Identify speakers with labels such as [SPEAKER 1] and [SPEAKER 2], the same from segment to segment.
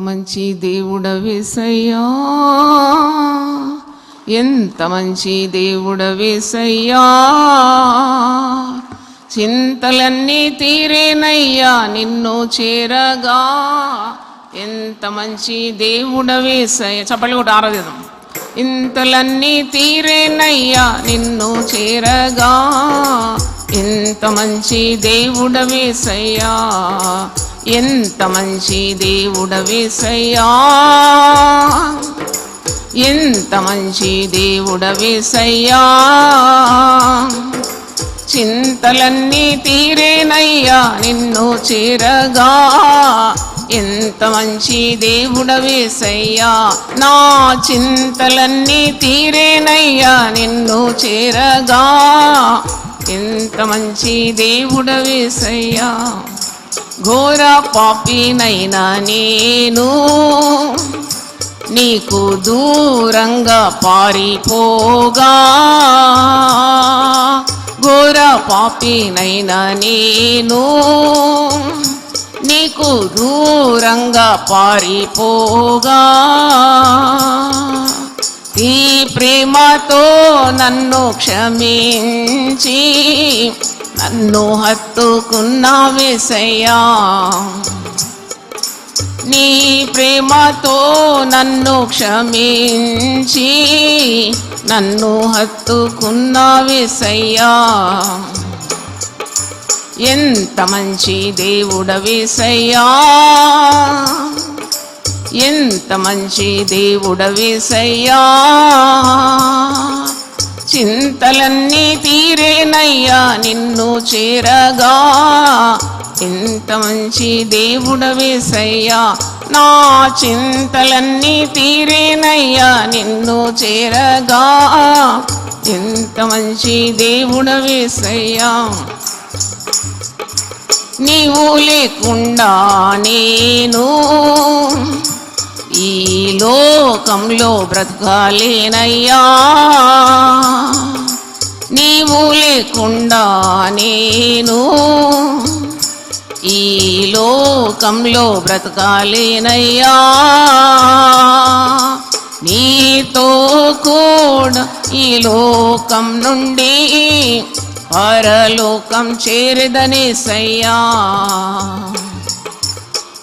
[SPEAKER 1] మంచి దేవుడవేసయ్యా, ఎంత మంచి దేవుడవేసయ్యా. చింతలన్నీ తీరేనయ్యా నిన్ను చేరగా, ఎంత మంచి దేవుడవేసయ్యా. చెప్పలు కూడా ఆరాధిద్దాం. ఇంతలన్నీ తీరేనయ్యా నిన్ను చేరగా, ఎంత మంచి దేవుడవేసయ్యా, ఎంత మంచి దేవుడవేసయ్యా, ఎంత మంచి దేవుడవేసయ్యా. చింతలన్నీ తీరేనయ్యా నిన్ను చేరగా, ఎంత మంచి దేవుడవేసయ్యా. నా చింతలన్నీ తీరేనయ్యా నిన్ను చేరగా, ఎంత మంచి దేవుడవేసయ్యా. ఘోర పాపినైనా నేను నీకు దూరంగా పారిపోగా, ఘోర పాపినైనా నేను నీకు దూరంగా పారిపోగా, ఈ ప్రేమతో నన్ను క్షమించి నన్ను హత్తుకున్నావేసయ్యా. నీ ప్రేమతో నన్ను క్షమించి నన్ను హత్తుకున్నావేసయ్యా. ఎంత మంచి దేవుడవేసయ్యా, ఎంత మంచి దేవుడవేసయ్యా. చింతలన్నీ తీరేనయ్యా నిన్ను చేరగా, ఎంత మంచి దేవుడవేసయ్యా. నా చింతలన్నీ తీరేనయ్యా నిన్ను చేరగా, ఎంత మంచి దేవుడవేసయ్యా. నీవు లేకుండా నేను ఈ లోకంలో బ్రతకాలేనయ్యా, నీవు లేకుండా నేను ఈ లోకంలో బ్రతకాలేనయ్యా. నీతో కూడా ఈ లోకం నుండి పరలోకం చేరదనేసయ్యా.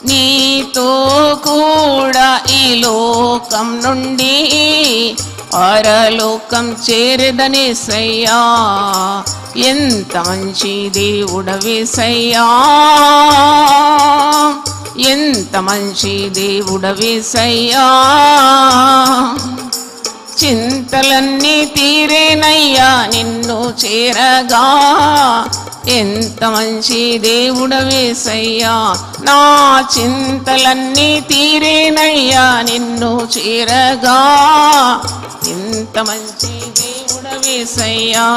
[SPEAKER 1] నీతో కూడా ఈ లోకం నుండి పరలోకం చేరదనేసయ్యా. ఎంత మంచి దేవుడవేసయ్యా, ఎంత మంచి దేవుడవేసయ్యా. చింతలన్నీ తీరేనయ్యా నిన్ను చేరగా, ఎంత మంచి దేవుడవేసయ్యా. నా చింతలన్నీ తీరేనయ్యా నిన్ను చేరగా, ఎంత మంచి దేవుడవేసయ్యా.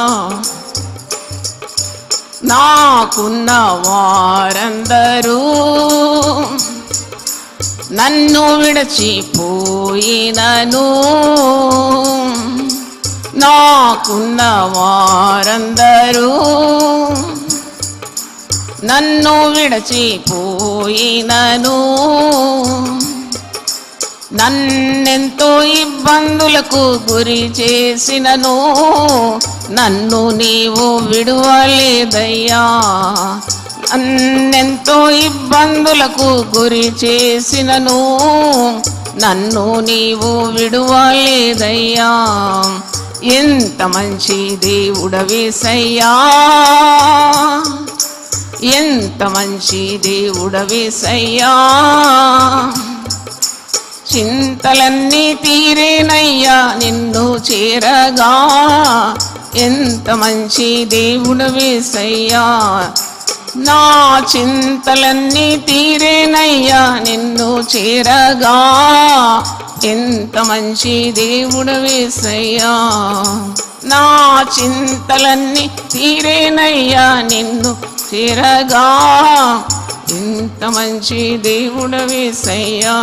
[SPEAKER 1] నాకున్న వారందరూ నన్ను విడచిపోయినను, నాకున్న వారందరూ నన్ను విడచిపోయినను, నన్నెంతో ఇబ్బందులకు గురి చేసినను నన్ను నీవు విడువలేదయ్యా. నన్నెంతో ఇబ్బందులకు గురి చేసినను నన్ను నీవు విడువలేదయ్యా. ఎంత మంచి దేవుడవేసయ్యా, ఎంత మంచి దేవుడవేసయ్యా. చింతలన్నీ తీరేనయ్యా నిన్ను చేరగా, ఎంత మంచి దేవుడవేసయ్యా. నా చింతలన్నీ తీరేనయ్యా నిన్ను చేరగా, ఎంత మంచి దేవుడవేసయ్యా. నా చింతలన్నీ తీరేనయ్యా నిన్ను చేరగా, ఎంత మంచి దేవుడవేసయ్యా.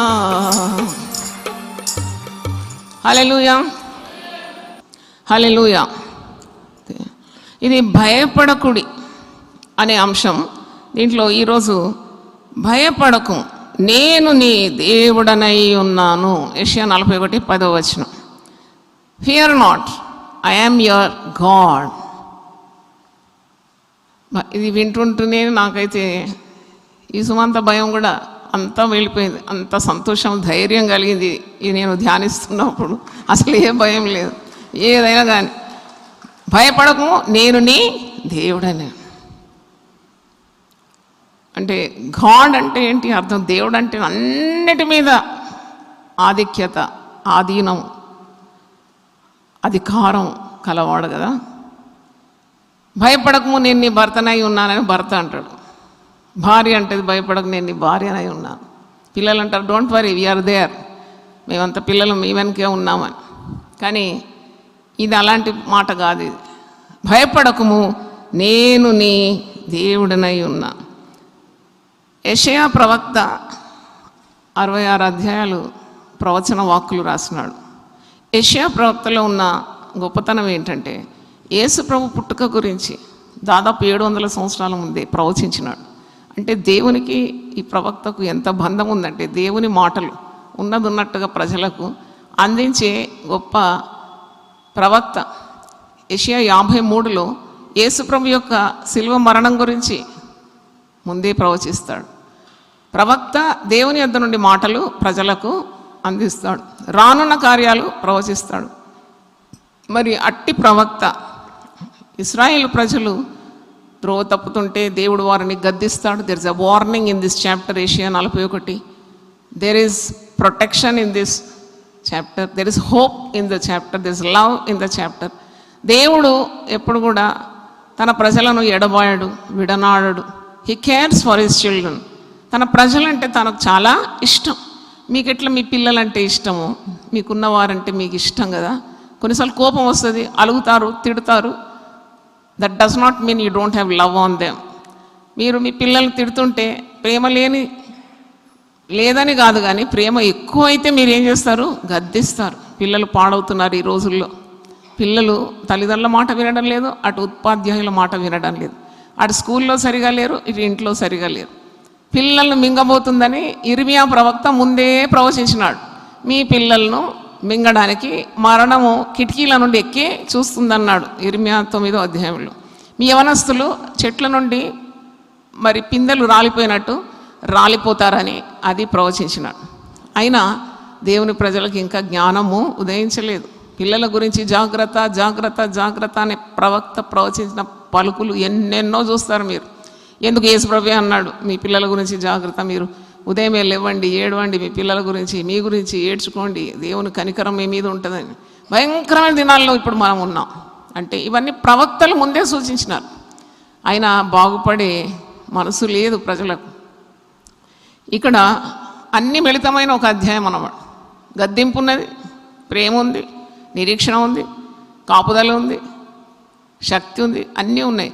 [SPEAKER 1] హల్లెలూయా, హల్లెలూయా. ఇది భయపడకుడి అనే అంశం. దీంట్లో ఈరోజు భయపడకు నేను నీ దేవుడనై ఉన్నాను. యెషయా 41:10. Fear not, I am your God. ఇది వింటుంటేనే నాకైతే ఈ సుమంత భయం కూడా అంతా వెళ్ళిపోయింది. అంత సంతోషం, ధైర్యం కలిగింది ఇది నేను ధ్యానిస్తున్నప్పుడు. అసలు ఏ భయం లేదు. ఏదైనా కానీ భయపడకు, నేను నీ దేవుడని. అంటే గాడ్ అంటే ఏంటి అర్థం? దేవుడు అంటే అన్నిటి మీద ఆధిక్యత, ఆధీనం, అధికారం కలవాడు కదా. భయపడకము, నేను నీ భర్తనై ఉన్నానని భర్త అంటాడు. భార్య అంటే భయపడకు, నేను నీ భార్యనై ఉన్నాను. పిల్లలు అంటారు డోంట్ వరీ వీఆర్ దేర్, మేమంతా పిల్లలు మీ వెనకే ఉన్నామని. కానీ ఇది అలాంటి మాట కాదు. ఇది భయపడకము, నేను నీ దేవుడనై ఉన్నా. యెషయా ప్రవక్త 66 అధ్యాయాలు ప్రవచన వాక్కులు రాసినాడు. యెషయా ప్రవక్తలో ఉన్న గొప్పతనం ఏంటంటే యేసు ప్రభు పుట్టుక గురించి దాదాపు 700 సంవత్సరాల ముందే ప్రవచించినాడు. అంటే దేవునికి ఈ ప్రవక్తకు ఎంత బంధం ఉందంటే దేవుని మాటలు ఉన్నట్టుగా ప్రజలకు అందించే గొప్ప ప్రవక్త. యెషయా 53లో యేసు ప్రభు యొక్క శిలువ మరణం గురించి ముందే ప్రవచిస్తాడు. ప్రవక్త దేవుని యొద్ద నుండి మాటలు ప్రజలకు అందిస్తాడు, రానున్న కార్యాలు ప్రవచిస్తాడు. మరి అట్టి ప్రవక్త ఇశ్రాయేలు ప్రజలు ద్రోవ తప్పుతుంటే దేవుడు వారిని గద్దిస్తాడు. There is a warning in this chapter. యెషయా 41. There is protection in this chapter, there is hope in the chapter, there is love in the chapter. దేవుడు ఎప్పుడు కూడా తన ప్రజలను ఎడబాయడు, విడనాడడు. He cares for his children. తన ప్రజలంటే తనకు చాలా ఇష్టం. మీకు ఎట్లా మీ పిల్లలంటే ఇష్టము, మీకున్న వారంటే మీకు ఇష్టం కదా. కొన్నిసార్లు కోపం వస్తుంది, అలుగుతారు, తిడతారు. That does not mean you don't have love on them. మీరు మీ పిల్లలు తిడుతుంటే ప్రేమ లేదని కాదు, కానీ ప్రేమ ఎక్కువ అయితే మీరు ఏం చేస్తారు? గద్దిస్తారు. పిల్లలు పాడవుతున్నారు ఈ రోజుల్లో. పిల్లలు తల్లిదండ్రుల మాట వినడం లేదు, అటు ఉపాధ్యాయుల మాట వినడం లేదు. అటు స్కూల్లో సరిగా లేరు, ఇటు ఇంట్లో సరిగా లేరు. పిల్లలను మింగబోతుందని ఇర్మియా ప్రవక్త ముందే ప్రవచించినాడు. మీ పిల్లలను మింగడానికి మరణము కిటికీల నుండి ఎక్కి చూస్తుందన్నాడు ఇర్మియా 9వ అధ్యాయంలో. మీ యవనస్తులు చెట్ల నుండి మరి పిందెలు రాలిపోయినట్టు రాలిపోతారని అది ప్రవచించినాడు. అయినా దేవుని ప్రజలకు ఇంకా జ్ఞానము ఉదయించలేదు. పిల్లల గురించి జాగ్రత్త జాగ్రత్త జాగ్రత్త అనే ప్రవక్త ప్రవచించిన పలుకులు ఎన్నెన్నో చూస్తారు మీరు. ఎందుకు యేసుప్రభువే అన్నాడు మీ పిల్లల గురించి జాగ్రత్త, మీరు ఉదయమే లేవండి, ఏడవండి, మీ పిల్లల గురించి మీ గురించి ఏడ్చుకోండి, దేవుని కనికరం మీ మీద ఉంటుందని. భయంకరమైన దినాల్లో ఇప్పుడు మనం ఉన్నాం. అంటే ఇవన్నీ ప్రవక్తలు ముందే సూచించినారు. అయినా బాగుపడే మనసు లేదు ప్రజలకు. ఇక్కడ అన్ని మిళితమైన ఒక అధ్యాయం అన్నమాట. గద్దింపు ఉన్నది, ప్రేమ ఉంది, నిరీక్షణ ఉంది, కాపుదల ఉంది, శక్తి ఉంది, అన్నీ ఉన్నాయి.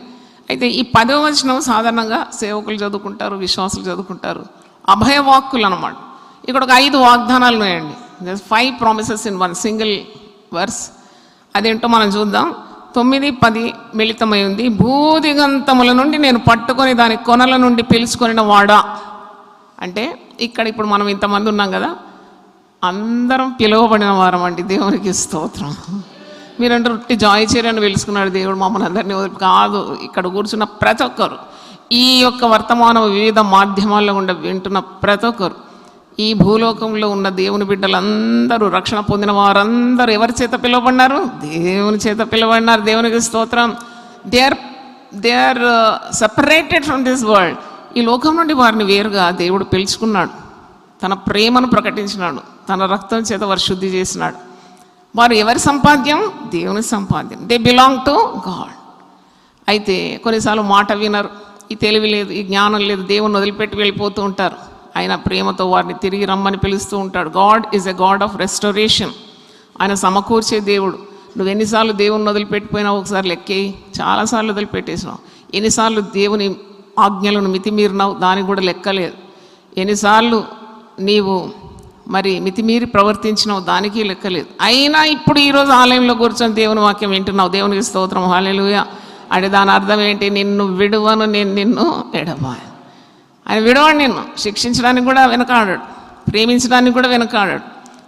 [SPEAKER 1] అయితే ఈ 10వ వచనం సాధారణంగా సేవకులు చదువుకుంటారు, విశ్వాసులు చదువుకుంటారు. అభయవాక్కులు అన్నమాట. ఇక్కడ ఒక 5 వాగ్దానాలు ఉన్నాయండి. 5 promises in one single verse. అదేంటో మనం చూద్దాం. 9, 10 మిళితమై ఉంది. భూదిగంతముల నుండి నేను పట్టుకొని దాని కొనల నుండి పిలుచుకొనిన వాడా. అంటే ఇక్కడ ఇప్పుడు మనం ఇంతమంది ఉన్నాం కదా, అందరం పిలువబడిన వారం అండి. దేవునికి స్తోత్రం. మీరంటే రుట్టి జాయిచేరని పిలుచుకున్నాడు దేవుడు మమ్మల్ని అందరినీ కాదు. ఇక్కడ కూర్చున్న ప్రతి ఒక్కరు, ఈ యొక్క వర్తమానం వివిధ మాధ్యమాల్లో ఉండే వింటున్న ప్రతి ఒక్కరు, ఈ భూలోకంలో ఉన్న దేవుని బిడ్డలందరూ, రక్షణ పొందిన వారందరూ ఎవరి చేత పిలువబడినారు? దేవుని చేత పిలువబడినారు. దేవునికి స్తోత్రం. They are separated from this world. ఈ లోకం నుండి వారిని వేరుగా దేవుడు పిలుచుకున్నాడు. తన ప్రేమను ప్రకటించినాడు. తన రక్తం చేత వారు శుద్ధి చేసినాడు. వారు ఎవరి సంపాద్యం? దేవుని సంపాద్యం. They belong to God. అయితే కొన్నిసార్లు మాట వినరు, ఈ తెలివి లేదు, ఈ జ్ఞానం లేదు, దేవుని వదిలిపెట్టి వెళ్ళిపోతూ ఉంటారు. ఆయన ప్రేమతో వారిని తిరిగి రమ్మని పిలుస్తూ ఉంటాడు. God is a God of restoration. ఆయన సమకూర్చే దేవుడు. నువ్వు ఎన్నిసార్లు దేవుని వదిలిపెట్టిపోయినావు? ఒకసారి లెక్కేయి. చాలాసార్లు వదిలిపెట్టేసినావు. ఎన్నిసార్లు దేవుని ఆజ్ఞలను మితిమీరినావు? దానికి కూడా లెక్కలేదు. ఎన్నిసార్లు నీవు మరి మితిమీరి ప్రవర్తించినావు? దానికి లెక్కలేదు. అయినా ఇప్పుడు ఈరోజు ఆలయంలో కూర్చొని దేవుని వాక్యం వింటున్నావు. దేవునికి స్తోత్రం, హల్లెలూయా. అంటే దాని అర్థం ఏంటి? నిన్ను విడువను, నేను నిన్ను ఎడబాయను. ఆయన విడవాడు, నిన్ను శిక్షించడానికి కూడా వెనకాడాడు, ప్రేమించడానికి కూడా వెనకాడాడు.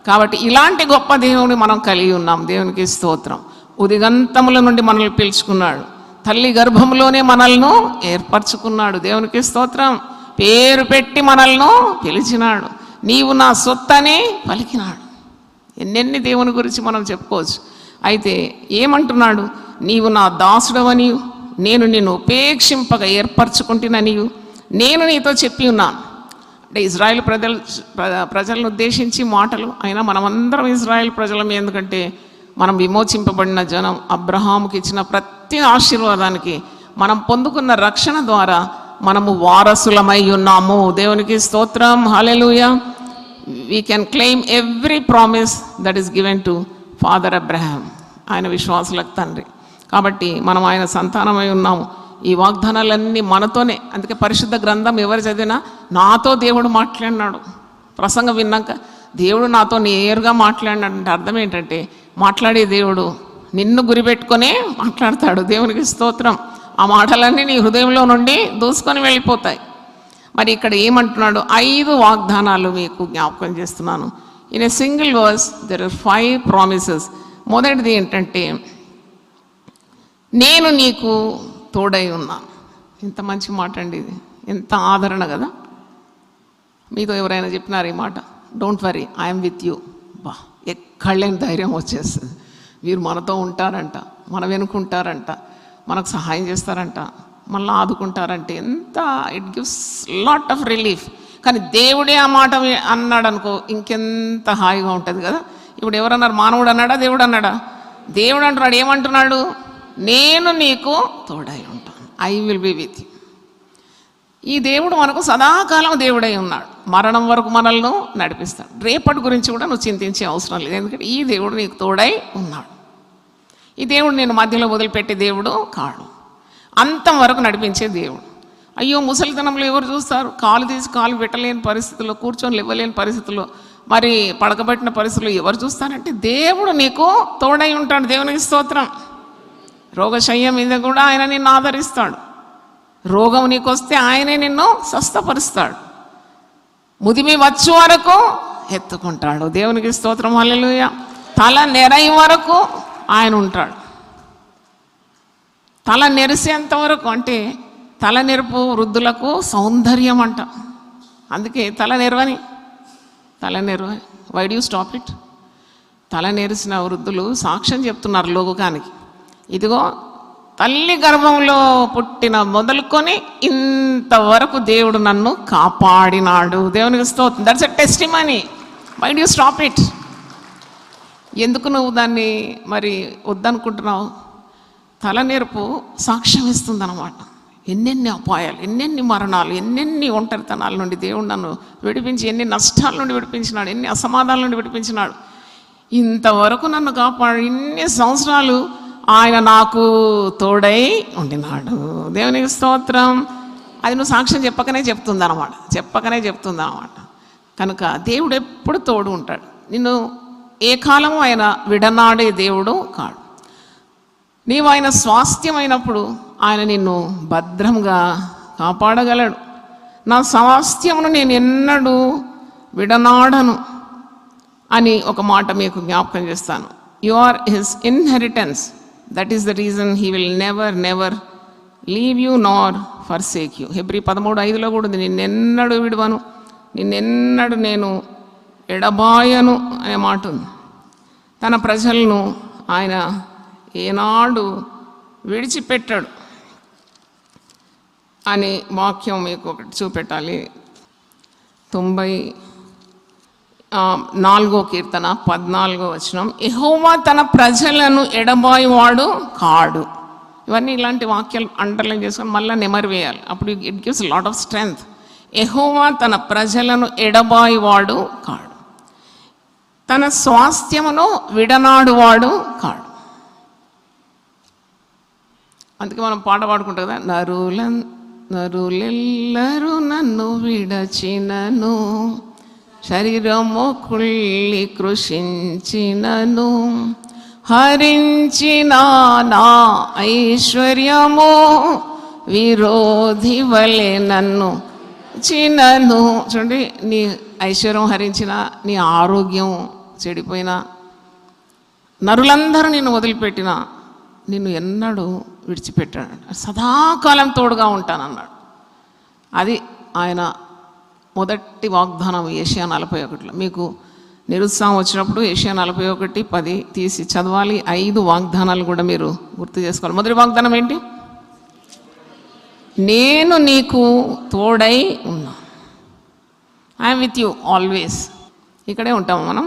[SPEAKER 1] కాబట్టి ఇలాంటి గొప్ప దేవుని మనం కలిగి ఉన్నాం. దేవునికి స్తోత్రం. ఉదిగంతముల నుండి మనల్ని పిలుచుకున్నాడు, తల్లి గర్భంలోనే మనల్ని ఏర్పరచుకున్నాడు. దేవునికి స్తోత్రం. పేరు పెట్టి మనల్ని పిలిచినాడు. నీవు నా సొత్తని పలికినాడు. ఎన్నెన్ని దేవుని గురించి మనం చెప్పుకోవచ్చు. అయితే ఏమంటున్నాడు? నీవు నా దాసుడవని, నేను నిన్ను ఉపేక్షింపగా ఏర్పరచుకుంటున్ననియు నేను నీతో చెప్పి ఉన్నాను. అంటే ఇజ్రాయెల్ ప్రజలను ఉద్దేశించి మాటలు. అయినా మనమందరం ఇజ్రాయెల్ ప్రజలమే, ఎందుకంటే మనం విమోచింపబడిన జనం. అబ్రహాముకి ఇచ్చిన ప్రతి ఆశీర్వాదానికి, మనం పొందుకున్న రక్షణ ద్వారా మనము వారసులమై ఉన్నాము. దేవునికి స్తోత్రం. Hallelujah. We can claim every promise that is given to father Abraham. ఆయన విశ్వాసులకు తండ్రి. కాబట్టి మనం ఆయన సంతానమై ఉన్నాము. ఈ వాగ్దానాలన్నీ మనతోనే. అందుకే పరిశుద్ధ గ్రంథం ఎవరు చదివినా నాతో దేవుడు మాట్లాడినాడు. ప్రసంగం విన్నాక దేవుడు నాతో నేరుగా మాట్లాడినాడు అంటే అర్థం ఏంటంటే, మాట్లాడే దేవుడు నిన్ను గురిపెట్టుకొనే మాట్లాడతాడు. దేవునికి స్తోత్రం. ఆ మాటలన్నీ నీ హృదయంలో నుండి దూసుకొని వెళ్ళిపోతాయి. మరి ఇక్కడ ఏమంటున్నాడు? 5 వాగ్దానాలు మీకు జ్ఞాపకం చేస్తున్నాను. In a single verse there are 5 promises. మొదటిది ఏంటంటే, నేను నీకు తోడై ఉన్నాను. ఎంత మంచి మాట అండి ఇది, ఎంత ఆదరణ కదా. మీతో ఎవరైనా చెప్పినారు ఈ మాట, don't worry I'm with you. బా, ఎక్కడలేని ధైర్యం వచ్చేస్తుంది. వీరు మనతో ఉంటారంట, మన వెనుకుంటారంట, మనకు సహాయం చేస్తారంట, మళ్ళీ ఆదుకుంటారంటే ఎంత it gives lot of relief. కానీ దేవుడే ఆ మాట అన్నాడు అనుకో, ఇంకెంత హాయిగా ఉంటుంది కదా. ఇప్పుడు ఎవరన్నారు? మానవుడు అన్నాడా? దేవుడు అన్నాడా? దేవుడు అంటున్నాడు. ఏమంటున్నాడు? నేను నీకు తోడై ఉంటాను. I will be with you. ఈ దేవుడు మనకు సదాకాలం దేవుడై ఉన్నాడు. మరణం వరకు మనల్ని నడిపిస్తాడు. రేపటి గురించి కూడా నువ్వు చింతించే అవసరం లేదు, ఎందుకంటే ఈ దేవుడు నీకు తోడై ఉన్నాడు. ఈ దేవుడు నేను మధ్యలో వదిలిపెట్టే దేవుడు కాడు, అంతం వరకు నడిపించే దేవుడు. అయ్యో, ముసలితనంలో ఎవరు చూస్తారు? కాలు తీసి కాలు పెట్టలేని పరిస్థితుల్లో, కూర్చొని లేవలేని పరిస్థితుల్లో, మరి పడకబెట్టిన పరిస్థితుల్లో ఎవరు చూస్తారంటే దేవుడు నీకు తోడై ఉంటాడు. దేవునికి స్తోత్రం. రోగశయ్య మీద కూడా ఆయన నిన్ను ఆదరిస్తాడు. రోగం నీకు వస్తే ఆయనే నిన్ను స్వస్థపరుస్తాడు. ముదిమి వచ్చు వరకు ఎత్తుకుంటాడు. దేవునికి స్తోత్రం. హల్లెలూయా. తల నెరయి వరకు ఆయన ఉంటాడు. తల నెరిసేంత వరకు, అంటే తల నెరుపు వృద్ధులకు సౌందర్యం అంట. అందుకే తల నెరవని why do you stop it? తల నెరిసిన వృద్ధులు సాక్ష్యం చెప్తున్నారు లోకానికి. ఇదిగో, తల్లి గర్భంలో పుట్టిన మొదలుకొని ఇంతవరకు దేవుడు నన్ను కాపాడినాడు. దేవునికి స్తోత్రం. That's a testimony. Why do you stop it? ఎందుకు నువ్వు దాన్ని మరి వద్దనుకుంటున్నావు? తలనేర్పు సాక్ష్యం ఇస్తుందన్నమాట. ఎన్నెన్ని అపాయాలు, ఎన్నెన్ని మరణాలు, ఎన్నెన్ని ఒంటరితనాల నుండి దేవుడు నన్ను విడిపించి, ఎన్ని నష్టాల నుండి విడిపించినాడు, ఎన్ని అసమాధానాల నుండి విడిపించినాడు. ఇంతవరకు నన్ను కాపాడు. ఇన్ని సంవత్సరాలు ఆయన నాకు తోడై ఉండినాడు. దేవునికి స్తోత్రం. అది నువ్వు సాక్ష్యం చెప్పకనే చెప్తుందన్నమాట. కనుక దేవుడు ఎప్పుడు తోడు ఉంటాడు. నిన్ను ఏ కాలము ఆయన విడనాడే దేవుడు కాడు. నీవు ఆయన స్వాస్థ్యమైనప్పుడు ఆయన నిన్ను భద్రంగా కాపాడగలడు. నా స్వాస్థ్యమును నేను ఎన్నడూ విడనాడను అని ఒక మాట మీకు జ్ఞాపకం చేస్తాను. You are his inheritance. That is the reason he will never leave you nor forsake you. Hebrew 13:5 కూడా ఉంది, నిన్నెన్నడూ విడువను, నిన్నెన్నడూ నేను ఎడబాయను అనే మాట ఉంది. తన ప్రజలను ఆయన ఏనాడు విడిచిపెట్టాడు అని వాక్యం మీకు ఒకటి చూపెట్టాలి. 94వ కీర్తన 14వ వచనం, యెహోవా తన ప్రజలను ఎడబాయివాడు కాడు. ఇవన్నీ ఇలాంటి వాక్యాలు అండర్లైన్ చేసుకొని మళ్ళీ నెమరు వేయాలి. అప్పుడు it gives lot of strength. యెహోవా తన ప్రజలను ఎడబాయివాడు కాడు, తన స్వాస్థ్యమును విడనాడువాడు కాడు. అందుకే మనం పాట పాడుకుంటాం కదా, నరులెల్లరూ నన్ను విడచినను, శరీరము కుళ్ళి కృషించినను, హరించిన నా ఐశ్వర్యము విరోధి వలె నన్ను చిన్నను చూడండి, నీ ఐశ్వర్యం హరించిన, నీ ఆరోగ్యం చెడిపోయినా, నరులందరూ నిన్ను వదిలిపెట్టిన, నిన్ను ఎన్నడూ విడిచిపెట్టాడు, సదాకాలం తోడుగా ఉంటానన్నాడు. అది ఆయన మొదటి వాగ్దానం ఏషియా 41. మీకు నిరుత్సాహం వచ్చినప్పుడు ఏషియా 41:10 తీసి చదవాలి. 5 వాగ్దానాలు కూడా మీరు గుర్తు చేసుకోవాలి. మొదటి వాగ్దానం ఏంటి? నేను నీకు తోడై ఉన్నా. I'm with you always. ఇక్కడే ఉంటాము మనం.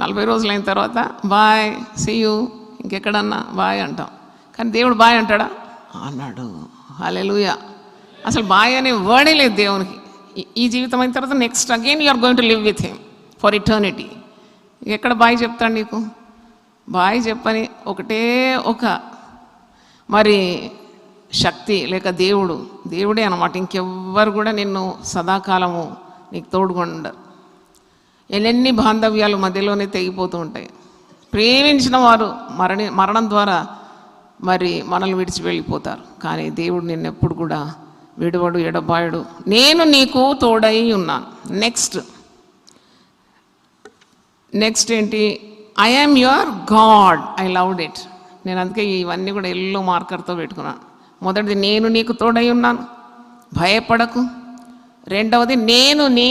[SPEAKER 1] 40 రోజులు అయిన తర్వాత బాయ్, సీ యూ, ఇంకెక్కడన్నా బాయ్ అంటాం. కానీ దేవుడు బాయ్ అంటాడా? అన్నాడు. హల్లెలూయా. అసలు బాయ్ అనే వర్డే లేదు దేవునికి. ఈ జీవితం అయిన తర్వాత next again you are going to live with him for eternity. ఎక్కడ బాయ్ చెప్తాడు నీకు? బాయ్ చెప్పని ఒకటే ఒక మరి శక్తి లేక దేవుడే అన్నమాట. ఇంకెవ్వరు కూడా నిన్ను సదాకాలము నీకు తోడుగా ఉండరు. ఎన్నెన్ని బాంధవ్యాలు మధ్యలోనే తెగిపోతూ ఉంటాయి. ప్రేమించిన వారు మరణం ద్వారా మరి మనల్ని విడిచి వెళ్ళిపోతారు. కానీ దేవుడు నిన్నెప్పుడు కూడా విడువడు, ఎడబాయడు. నేను నీకు తోడై ఉన్నాను. నెక్స్ట్ ఏంటి? I am your God, I loved it. నేను అందుకే ఇవన్నీ కూడా ఎల్లో మార్కర్తో పెట్టుకున్నాను. మొదటిది, నేను నీకు తోడై ఉన్నాను, భయపడకు. రెండవది, నేను నీ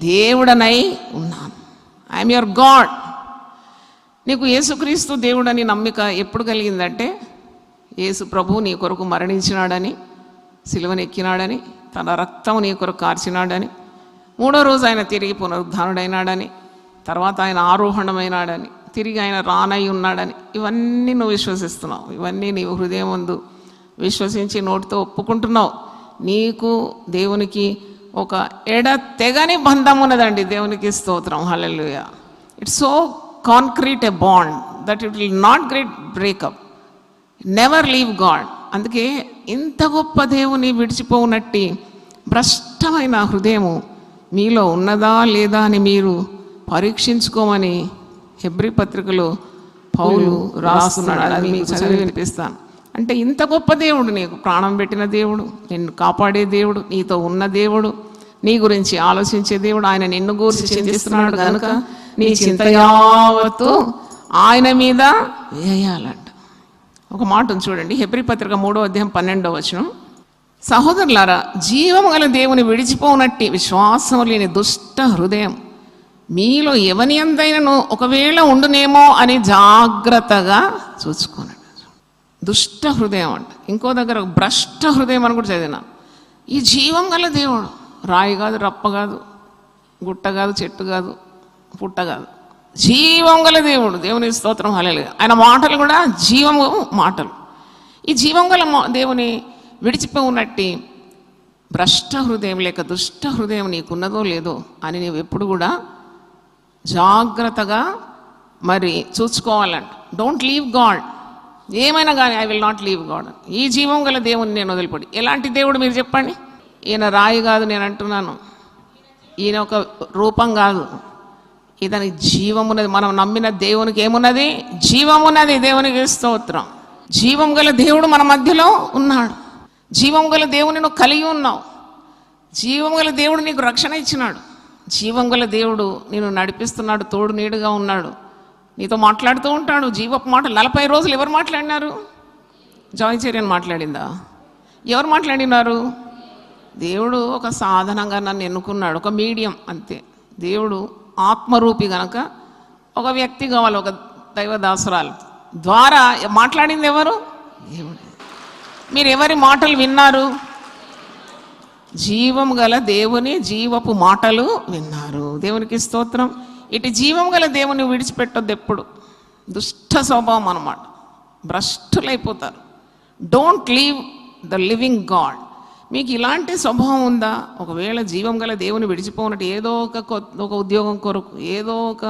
[SPEAKER 1] దేవుడనై ఉన్నాను, ఐఎమ్ యువర్ గాడ్. నీకు యేసుక్రీస్తు దేవుడని నమ్మిక ఎప్పుడు కలిగిందంటే, యేసు ప్రభు నీ కొరకు మరణించినాడని, సిలువను ఎక్కినాడని, తన రక్తం నీ కొరకు కార్చినాడని, 3వ రోజు ఆయన తిరిగి పునరుద్ధానుడైనాడని, తర్వాత ఆయన ఆరోహణమైనాడని, తిరిగి ఆయన రానై ఉన్నాడని, ఇవన్నీ నువ్వు విశ్వసిస్తున్నావు. ఇవన్నీ నీవు హృదయం ముందు విశ్వసించి నోటితో ఒప్పుకుంటున్నావు. నీకు దేవునికి ఒక ఎడతెగని బంధం ఉన్నదండి. దేవునికి స్తోత్రం. Hallelujah. It's so concrete a bond that it will not break up, never leave God. అందుకే ఇంత గొప్ప దేవుని విడిచిపోనట్టి భ్రష్టమైన హృదయము మీలో ఉన్నదా లేదా అని మీరు పరీక్షించుకోమని హెబ్రీ పత్రికలో పౌలు రాస్తున్నాడు. అది మీకు చదివి వినిపిస్తాను. అంటే ఇంత గొప్ప దేవుడు, నీకు ప్రాణం పెట్టిన దేవుడు, నిన్ను కాపాడే దేవుడు, నీతో ఉన్న దేవుడు, నీ గురించి ఆలోచించే దేవుడు, ఆయన నిన్ను గురించి చింతిస్తున్నాడు కనుక నీ చింత యావత్తు ఆయన మీద వేయాలంట. ఒక మాట ఉంది చూడండి, హెబ్రీ పత్రిక 3వ అధ్యాయం 12వ వచనం. సహోదరులారా, జీవము గల దేవుని విడిచిపోనట్టి విశ్వాసం లేని దుష్ట హృదయం మీలో ఎవని అందైనను ఒకవేళ ఉండునేమో అని జాగ్రత్తగా చూసుకోనండి. దుష్ట హృదయం అంట. ఇంకో దగ్గర భ్రష్ట హృదయం అని కూడా చదివినా. ఈ జీవం గల దేవుడు రాయి కాదు, రప్ప కాదు, గుట్ట కాదు, చెట్టు కాదు, పుట్ట కాదు, జీవం గల దేవుడు. దేవుని స్తోత్రం. హల్లెలూయా. ఆయన మాటలు కూడా జీవము మాటలు. ఈ జీవం గల దేవుని విడిచిపోనట్టి భ్రష్ట హృదయం లేక దుష్ట హృదయం నీకున్నదో లేదో అని నీవు ఎప్పుడు కూడా జాగ్రత్తగా మరి చూసుకోవాలంట. Don't leave God. ఏమైనా కానీ I will not leave God. ఈ జీవం గల దేవుని నేను వదిలిపడి. ఎలాంటి దేవుడు మీరు చెప్పండి? ఈయన రాయి కాదు నేను అంటున్నాను, ఈయన ఒక రూపం కాదు, ఇతని జీవమున్నది. మనం నమ్మిన దేవునికి ఏమున్నది? జీవమున్నది. దేవునికి స్తోత్రం. జీవం గల దేవుడు మన మధ్యలో ఉన్నాడు. జీవం గల దేవుని నువ్వు కలిగి ఉన్నావు. జీవం గల దేవుడు నీకు రక్షణ ఇచ్చినాడు. జీవం గల దేవుడు నేను నడిపిస్తున్నాడు, తోడు నీడుగా ఉన్నాడు, నీతో మాట్లాడుతూ ఉంటాడు. జీవపు మాట 40 రోజులు ఎవరు మాట్లాడినారు? జాయిచర్యన్ మాట్లాడిందా? ఎవరు మాట్లాడినారు? దేవుడు ఒక సాధనంగా నన్ను ఎన్నుకున్నాడు, ఒక మీడియం అంతే. దేవుడు ఆత్మరూపి గనక ఒక వ్యక్తి కావాలి, ఒక దైవదాసురాలు ద్వారా మాట్లాడింది ఎవరు? దేవుడు. మీరు ఎవరి మాటలు విన్నారు? జీవం గల దేవుని జీవపు మాటలు విన్నారు. దేవునికి స్తోత్రం. ఇటు జీవం గల దేవుని విడిచిపెట్టొద్దు ఎప్పుడు. దుష్ట స్వభావం అన్నమాట. భ్రష్టులైపోతారు. Don't leave the living God. మీకు ఇలాంటి స్వభావం ఉందా? ఒకవేళ జీవం గల దేవుని విడిచిపోనట్టు ఏదో ఒక ఉద్యోగం కొరకు, ఏదో ఒక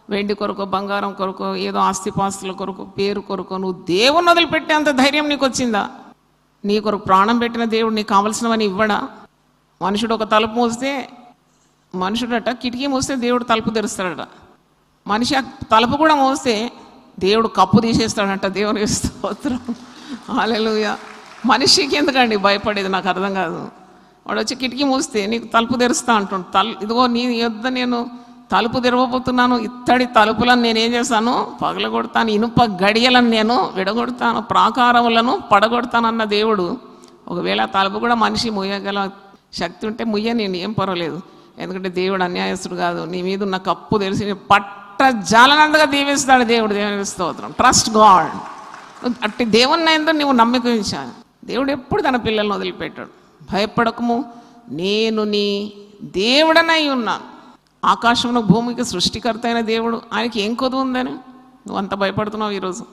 [SPEAKER 1] వెండి కొరకు, బంగారం కొరకు, ఏదో ఆస్తిపాస్తుల కొరకు, పేరు కొరకు నువ్వు దేవుని వదిలిపెట్టేంత ధైర్యం నీకు వచ్చిందా? నీ కొరకు ప్రాణం పెట్టిన దేవుడు నీకు కావలసినవని ఇవ్వడా? మనుషుడు ఒక తలుపు మూస్తే, మనుషుడట కిటికీ మూస్తే దేవుడు తలుపు తెరుస్తాడట. మనిషి ఆ తలుపు కూడా మోస్తే దేవుడు కప్పు తీసేస్తాడంట. దేవుని స్తోత్రం. హల్లెలూయా. మనిషికి ఎందుకండి భయపడేది? నాకు అర్థం కాదు. వాడు వచ్చి కిటికీ మూస్తే నీకు తలుపు తెరుస్తా అంటుండు. ఇదిగో నీ యొద్ద నేను తలుపు తెరవబోతున్నాను, ఇత్తడి తలుపులను నేనేం చేస్తాను, పగలగొడతాను, ఇనుప గడియలను నేను విడగొడతాను, ప్రాకారములను పడగొడతానన్న దేవుడు ఒకవేళ తలుపు కూడా మనిషి ముయ్యగల శక్తి ఉంటే ముయ్య, నేను ఏం పర్వాలేదు, ఎందుకంటే దేవుడు అన్యాయస్తుడు కాదు. నీ మీద ఉన్న కప్పు తెలిసి పట్ట జాలనంతగా దీవిస్తాడు దేవుడు. దేవుని స్తోత్రం. Trust God. అట్టి దేవుని ఏందో నువ్వు నమ్మిక ఉంచాలి. దేవుడు ఎప్పుడు తన పిల్లలను వదిలిపెట్టాడు. భయపడకము, నేను నీ దేవుడనై ఉన్నాను. ఆకాశంలో భూమికి సృష్టికర్త అయిన దేవుడు, ఆయనకి ఏం కొదువు ఉందని నువ్వు అంత భయపడుతున్నావు. ఈరోజు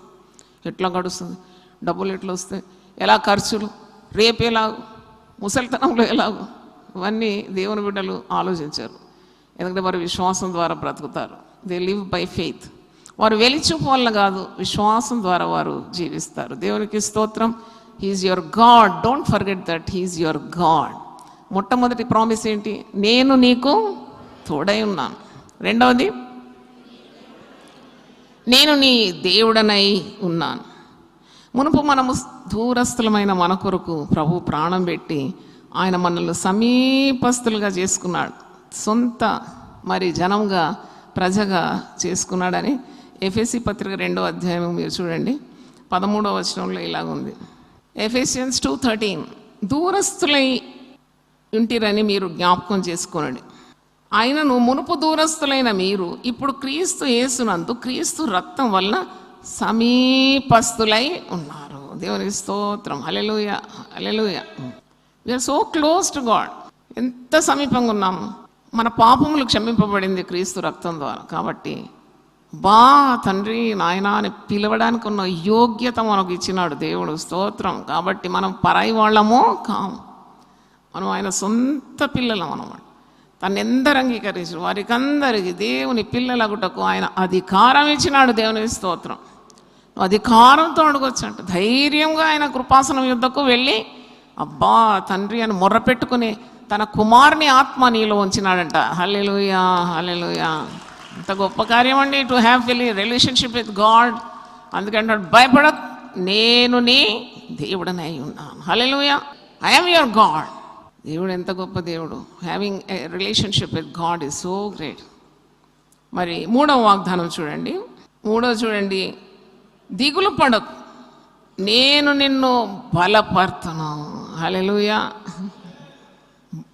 [SPEAKER 1] ఎట్లా గడుస్తుంది, డబ్బులు ఎట్లా వస్తాయి, ఎలా ఖర్చులు, రేపు ఎలాగో, ముసలితనంలో ఎలాగో, ఇవన్నీ దేవుని బిడ్డలు ఆలోచించారు. ఎందుకంటే వారు విశ్వాసం ద్వారా బ్రతుకుతారు. They live by faith. వారు వెలిచూపు వల్ల కాదు, విశ్వాసం ద్వారా వారు జీవిస్తారు. దేవునికి స్తోత్రం. He is your God. Don't forget that he is your God. మొట్టమొదటి ప్రామిస్ ఏంటి? నేను నీకు తోడై ఉన్నాను. రెండవది, నేను నీ దేవుడనై ఉన్నాను. మునుపు మనము దూరస్థులమైన మన కొరకు ప్రభు ప్రాణం పెట్టి ఆయన మనల్ని సమీపస్తులుగా చేసుకున్నాడు. సొంత మరి జనంగా, ప్రజగా చేసుకున్నాడని ఎఫెసీ పత్రిక 2వ అధ్యాయం మీరు చూడండి, 13వ వచనంలో ఇలాగుంది. ఎఫెసియన్స్ 2:13, దూరస్థులై ఉంటిరని మీరు జ్ఞాపకం చేసుకోనండి. ఆయనను మునుపు దూరస్థులైన మీరు ఇప్పుడు క్రీస్తు యేసునందు క్రీస్తు రక్తం వలన సమీపస్తులై ఉన్నారు. దేవునికి స్తోత్రం. Hallelujah, hallelujah. We are so close to God. ఎంత సమీపంగా ఉన్నాము. మన పాపములు క్షమింపబడింది క్రీస్తు రక్తం ద్వారా. కాబట్టి తండ్రి నాయన అని పిలవడానికి ఉన్న యోగ్యత మనకు ఇచ్చినాడు దేవుడు. స్తోత్రం. కాబట్టి మనం పరాయి వాళ్ళమో కాము, మనం ఆయన సొంత పిల్లలం అన్నమాట. తను ఎందరు అంగీకరించారు వారికందరికి దేవుని పిల్లలగుటకు ఆయన అధికారం ఇచ్చినాడు. దేవుని స్తోత్రం. అధికారంతో అడగొచ్చు అంట. ధైర్యంగా ఆయన కృపాసనం యుద్ధకు వెళ్ళి అబ్బా తండ్రి అని మొర్రపెట్టుకుని తన కుమారుని ఆత్మ నీలో ఉంచినాడంట. హల్లెలూయా, హల్లెలూయా. అంత గొప్ప కార్యం అండి, to have relationship with God. అందుకంటే భయపడకు, నేను నీ దేవుడనై ఉన్నాను. హల్లెలూయా, ఐ యామ్ యువర్ గాడ్. దేవుడు ఎంత గొప్ప దేవుడు. Having a relationship with God is so great. మరి 3వ వాగ్దానం చూడండి. 3వ చూడండి, దిగులు పడకు, నేను నిన్ను బలపర్తను. హల్లెలూయా.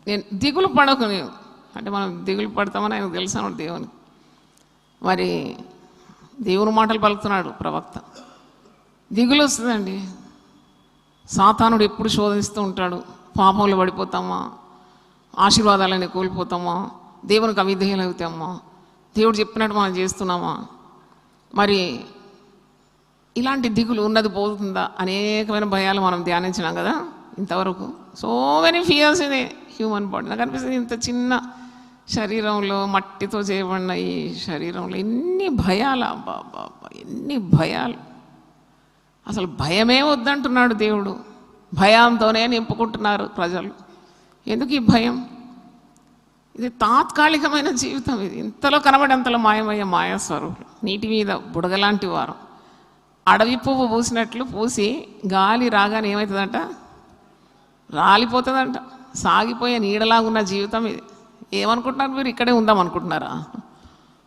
[SPEAKER 1] నేను దిగులు పడకు. నీవు అంటే మనం దిగులు పడతామని ఆయనకు తెలుసాను దేవునికి. మరి దేవుని మాటలు పలుకుతున్నాడు ప్రవక్త. దిగులు వస్తుందండి. సాతానుడు ఎప్పుడు శోధిస్తూ ఉంటాడు. పాపంలో పడిపోతామా, ఆశీర్వాదాలని కోల్పోతామా, దేవునికి అవిధేయులు అవుతామా, దేవుడు చెప్పినట్టు మనం చేస్తున్నామా, మరి ఇలాంటి దిగులు ఉన్నది పోతుందా, అనేకమైన భయాలు మనం ధ్యానించినాం కదా ఇంతవరకు. So many fears in human body. నాకు అనిపిస్తుంది ఇంత చిన్న శరీరంలో, మట్టితో చేయబడిన ఈ శరీరంలో ఎన్ని భయాలు, బాబా ఎన్ని భయాలు. అసలు భయమే వద్దంటున్నాడు దేవుడు. భయంతోనే నింపుకుంటున్నారు ప్రజలు. ఎందుకు ఈ భయం? ఇది తాత్కాలికమైన జీవితం. ఇది ఇంతలో కనబడి అంతలో మాయమయ్యే మాయాస్వరూపులు. నీటి మీద బుడగలాంటి వారు. అడవి పువ్వు పూసినట్లు పూసి గాలి రాగానే ఏమవుతుందంట? రాలిపోతుందంట. సాగిపోయే నీడలాగున్న జీవితం ఇది. ఏమనుకుంటున్నారు మీరు? ఇక్కడే ఉందాం అనుకుంటున్నారా?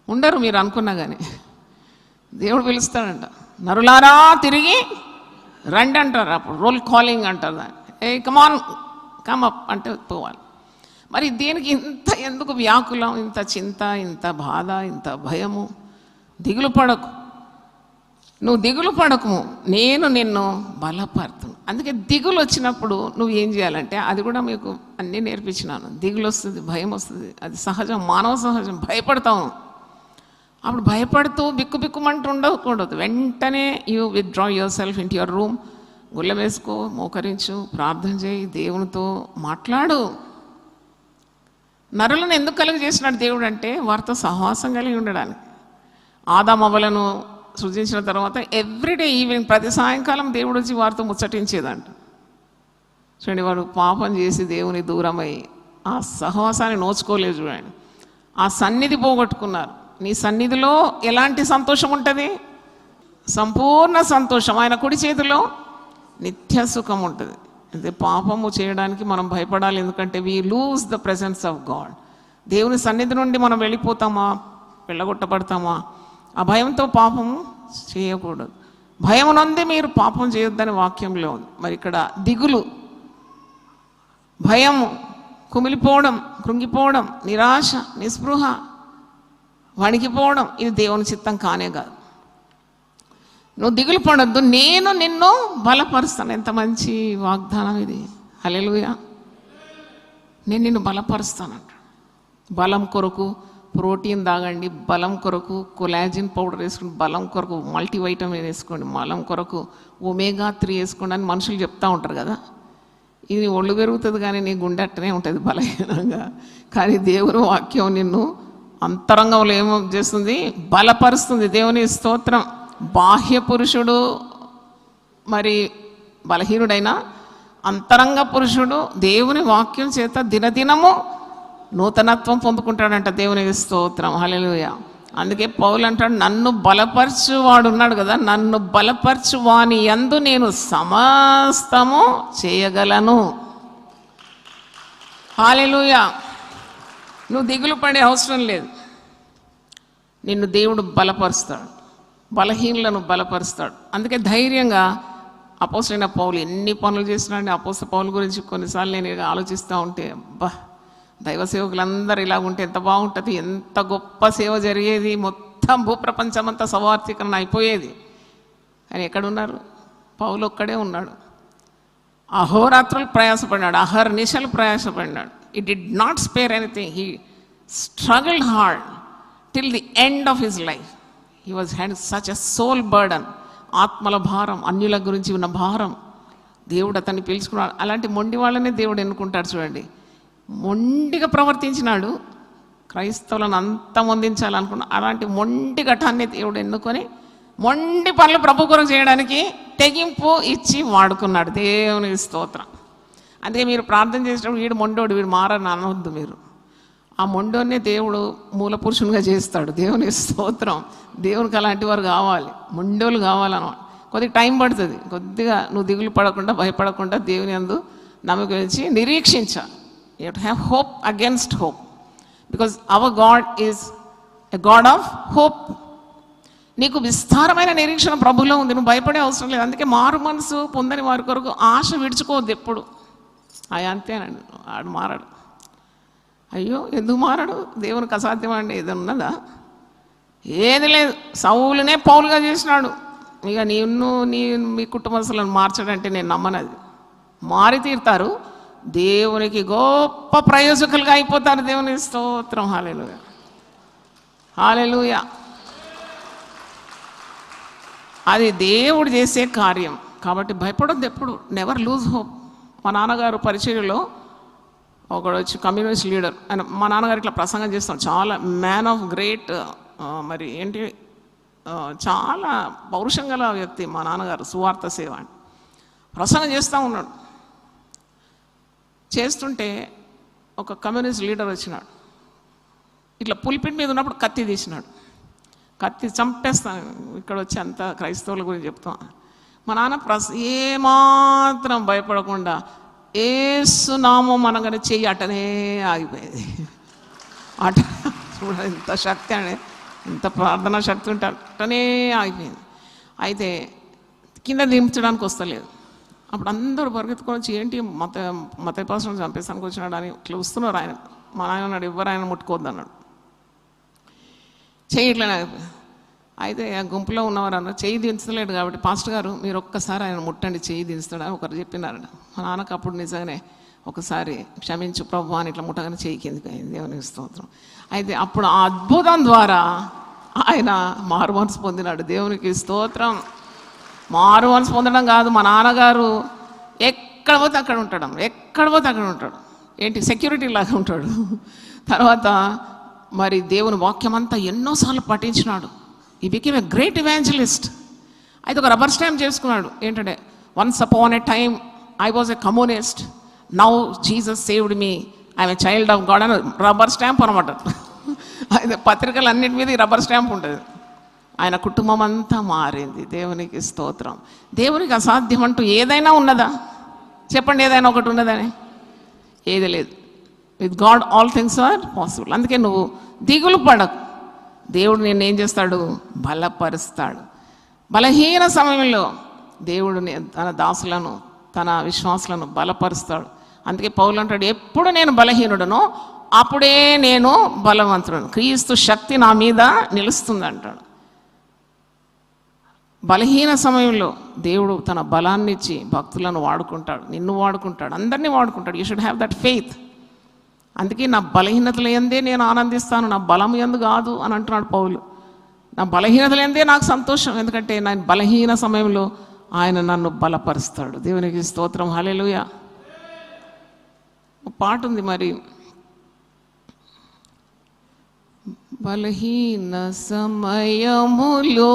[SPEAKER 1] ఉండరు మీరు అనుకున్నా కానీ. దేవుడు పిలుస్తాడంట, నరులారా తిరిగి రండి అంటారు. అప్పుడు రోల్ కాలింగ్ అంటారు దాన్ని. కమాన్ కమ్ అప్ అంటే పోవాలి. మరి దేనికి ఇంత ఎందుకు వ్యాకులం, ఇంత చింత, ఇంత బాధ, ఇంత భయము? దిగులు పడకు, నువ్వు దిగులు పడకు, నేను నిన్ను బలపరుతును. అందుకే దిగులు వచ్చినప్పుడు నువ్వు ఏం చేయాలంటే, అది కూడా మీకు అన్నీ నేర్పించినాను. దిగులు వస్తుంది, భయం వస్తుంది, అది సహజం, మానవ సహజం. భయపడతాము. అప్పుడు భయపడుతూ బిక్కుబిక్కుమంటూ ఉండకూడదు. వెంటనే you withdraw your self into your room. గుళ్ళ వేసుకో, మోకరించు, ప్రార్థన చేయి, దేవునితో మాట్లాడు. నరులను ఎందుకు కలిగి చేసినాడు దేవుడు అంటే వారితో సహవాసం కలిగి ఉండడానికి. ఆదామవ్వలను సృజించిన తర్వాత ఎవ్రీడే ఈవినింగ్, ప్రతి సాయంకాలం దేవుడు వచ్చి వారితో ముచ్చటించేదంట. చూడండి, వాడు పాపం చేసి దేవుని దూరమై ఆ సహవాసాన్ని నోచుకోలేదు. చూడండి, ఆ సన్నిధి పోగొట్టుకున్నారు. నీ సన్నిధిలో ఎలాంటి సంతోషం ఉంటుంది? సంపూర్ణ సంతోషం. ఆయన కుడి చేతిలో నిత్య సుఖం ఉంటుంది. అంటే పాపము చేయడానికి మనం భయపడాలి, ఎందుకంటే we lose the presence of God. దేవుని సన్నిధి నుండి మనం వెళ్ళిపోతామా, వెళ్ళగొట్టబడతామా? ఆ భయంతో పాపము చేయకూడదు. భయం నుండి మీరు పాపం చేయొద్దని వాక్యంలో ఉంది. మరి ఇక్కడ దిగులు, భయము, కుమిలిపోవడం, కృంగిపోవడం, నిరాశ, నిస్పృహ, వణికిపోవడం, ఇది దేవుని చిత్తం కానే కాదు. నువ్వు దిగులు పడొద్దు, నేను నిన్ను బలపరుస్తాను. ఎంత మంచి వాగ్దానం ఇది! హల్లెలూయా. నేను నిన్ను బలపరుస్తానంట. బలం కొరకు ప్రోటీన్ తాగండి, బలం కొరకు కొలాజిన్ పౌడర్ వేసుకోండి, బలం కొరకు మల్టీవైటమిన్ వేసుకోండి, బలం కొరకు ఒమేగా-3 వేసుకోండి అని మనుషులు చెప్తూ ఉంటారు కదా. ఇది ఒళ్ళు పెరుగుతుంది కానీ నీ గుండె అట్టనే ఉంటుంది బలహీనంగా. కానీ దేవుని వాక్యం నిన్ను అంతరంగంలో ఏమో చేస్తుంది, బలపరుస్తుంది. దేవుని స్తోత్రం. బాహ్య పురుషుడు మరి బలహీనుడైన అంతరంగ పురుషుడు దేవుని వాక్యం చేత దినదినము నూతనత్వం పొందుకుంటాడంట. దేవుని స్తోత్రం. హల్లెలూయా. అందుకే పౌలు అంటాడు, నన్ను బలపరచువాడు ఉన్నాడు కదా, నన్ను బలపరచువాని యందు నేను సమస్తము చేయగలను. హల్లెలూయా. నువ్వు దిగులు పడే అవసరం లేదు. నిన్ను దేవుడు బలపరుస్తాడు, బలహీనులను బలపరుస్తాడు. అందుకే ధైర్యంగా అపోస్తలుడైన పౌలు ఎన్ని పనులు చేస్తున్నాడు. అపోస్తల పౌలు గురించి కొన్నిసార్లు నేను ఆలోచిస్తూ ఉంటే, దైవ సేవకులందరూ ఇలా ఉంటే ఎంత బాగుంటుంది, ఎంత గొప్ప సేవ జరిగేది, మొత్తం భూప్రపంచమంతా సవార్థీకరణ అయిపోయేది. కానీ ఎక్కడున్నారు? పౌలు ఒక్కడే ఉన్నాడు. అహోరాత్రులు ప్రయాసపడినాడు, అహర్నిశలు ప్రయాసపడినాడు. He did not spare anything. He struggled hard till the end of his life. He was had such a soul burden. ఆత్మల భారం, అన్యుల గురించి ఉన్న భారం. దేవుడు అతన్ని పిలుచుకున్నాడు. అలాంటి మొండి వాళ్ళనే దేవుడు ఎన్నుకుంటాడు. చూడండి, మొండిగా ప్రవర్తించినాడు, క్రైస్తవులను అంతమొందించాలనుకున్నాడు. అలాంటి మొండి ఘటాన్ని దేవుడు ఎన్నుకొని మొండి పనులు ప్రభు కొరకు చేయడానికి తెగింపు ఇచ్చి వాడుకున్నాడు. దేవుని స్తోత్రం. అందుకే మీరు ప్రార్థన చేసేటప్పుడు వీడు మొండోడు, వీడు మారని అనవద్దు మీరు. ఆ మొండోనే దేవుడు మూల పురుషునిగా చేస్తాడు. దేవుని స్తోత్రం. దేవునికి అలాంటి వారు కావాలి, మొండోలు కావాలన్నమాట. కొద్దిగా టైం పడుతుంది. కొద్దిగా నువ్వు దిగులు పడకుండా, భయపడకుండా దేవుని యందు నమ్మకం ఉంచి నిరీక్షించాలి. You have to have hope against hope, because our God is a God of hope. నీకు విస్తారమైన నిరీక్షణ ప్రభులో ఉంది, నువ్వు భయపడే అవసరం లేదు. అందుకే మారు మనసు పొందని వారి కొరకు ఆశ విడుచుకోవద్దు ఎప్పుడు. అంతేనండి, ఆడు మారాడు. అయ్యో ఎందుకు మారాడు? దేవునికి అసాధ్యం అండి ఏది ఉన్నదా? ఏది లేదు. సౌలునే పౌలుగా చేసినాడు. ఇక మీ కుటుంబస్తులను మార్చడంటే నేను నమ్మనది. మారి తీరుతారు, దేవునికి గొప్ప ప్రయోజకులుగా అయిపోతారు. దేవుని స్తోత్రం. హల్లెలూయా, హల్లెలూయా. అది దేవుడు చేసే కార్యం కాబట్టి భయపడొద్దు ఎప్పుడు. Never lose hope. మా నాన్నగారు పరిచర్యలో ఒకడు వచ్చి కమ్యూనిస్ట్ లీడర్ ఆయన, మా నాన్నగారు ఇట్లా ప్రసంగం చేస్తాడు. చాలా మ్యాన్ ఆఫ్ గ్రేట్ మరి ఏంటి చాలా పౌరుషం గల వ్యక్తి మా నాన్నగారు. సువార్త సేవ అని ప్రసంగం చేస్తూ ఉన్నాడు. చేస్తుంటే ఒక కమ్యూనిస్ట్ లీడర్ వచ్చినాడు. ఇట్లా పుల్పిట్ మీద ఉన్నప్పుడు కత్తి తీసినాడు. కత్తి చంపేస్తాను ఇక్కడ వచ్చి అంతా క్రైస్తవుల గురించి చెప్తాం. మా నాన్న ఏమాత్రం భయపడకుండా యేసు నామం అనగానే చెయ్యి అటనే ఆగిపోయేది. అట చూడాలి ఎంత శక్తి అని, ఎంత ప్రార్థనా శక్తి ఉంటే అటనే ఆగిపోయింది. అయితే కింద దించడానికి వస్తలేదు. అప్పుడు అందరూ పరిగెత్తుకొని వచ్చి ఏంటి మతపాసనం చంపేస్తానికి వచ్చినాడు అని ఇట్లా వస్తున్నారు. ఆయన మా నాయన అన్నాడు, ఎవరు ఆయన ముట్టుకోవద్దు అన్నాడు. చెయ్యి ఇట్లనే ఆగిపోయింది. అయితే ఆ గుంపులో ఉన్నవారు అన్నారు, చెయ్యి దించలేడు కాబట్టి పాస్టర్ గారు మీరు ఒక్కసారి ఆయన ముట్టండి, చెయ్యి దించుతాడని ఒకరు చెప్పినారట. మా నాన్నకు అప్పుడు నిజంగానే ఒకసారి క్షమించు ప్రభు అని ఇట్లా ముట్టగానే చెయ్యి కిందకి అయింది. దేవునికి స్తోత్రం. అయితే అప్పుడు ఆ అద్భుతం ద్వారా ఆయన మారు మనసు పొందినాడు. దేవునికి స్తోత్రం. మారు మనసు పొందడం కాదు, మా నాన్నగారు ఎక్కడ పోతే అక్కడ ఉంటాడు, ఎక్కడ పోతే అక్కడ ఉంటాడు. ఏంటి సెక్యూరిటీ లాగా ఉంటాడు. తర్వాత మరి దేవుని వాక్యం అంతా ఎన్నోసార్లు పఠించినాడు. He became a great evangelist. అయితే ఒక రబ్బర్ స్టాంప్ చేసుకున్నాడు. ఏంటంటే once upon a time I was a communist, now Jesus saved me, I'm a child of God అని రబ్బర్ స్టాంప్ అనమాట. అయితే పత్రికలు అన్నింటి మీద ఈ రబ్బర్ స్టాంప్ ఉంటుంది. ఆయన కుటుంబం అంతా మారింది. దేవునికి స్తోత్రం. దేవునికి అసాధ్యం అంటూ ఏదైనా ఉన్నదా? చెప్పండి, ఏదైనా ఒకటి ఉన్నదని? ఏది లేదు. With God all things are possible. అందుకే నువ్వు దిగులు పడకు. దేవుడు నేను ఏం చేస్తాడు? బలపరుస్తాడు. బలహీన సమయంలో దేవుడు తన దాసులను, తన విశ్వాసులను బలపరుస్తాడు. అందుకే పౌలు అంటాడు, ఎప్పుడు నేను బలహీనుడనో అప్పుడే నేను బలవంతుడను, క్రీస్తు శక్తి నా మీద నిలుస్తుంది అంటాడు. బలహీన సమయంలో దేవుడు తన బలాన్ని ఇచ్చి భక్తులను వాడుకుంటాడు, నిన్ను వాడుకుంటాడు, అందరినీ వాడుకుంటాడు. You should have that faith. అందుకే నా బలహీనతల యందే నేను ఆనందిస్తాను, నా బలం యందు కాదు అని అంటున్నాడు పౌలు. నా బలహీనతల యందే నాకు సంతోషం, ఎందుకంటే నా బలహీన సమయంలో ఆయన నన్ను బలపరుస్తాడు. దేవునికి స్తోత్రం, హల్లెలూయా. పాట ఉంది మరి, బలహీన సమయములో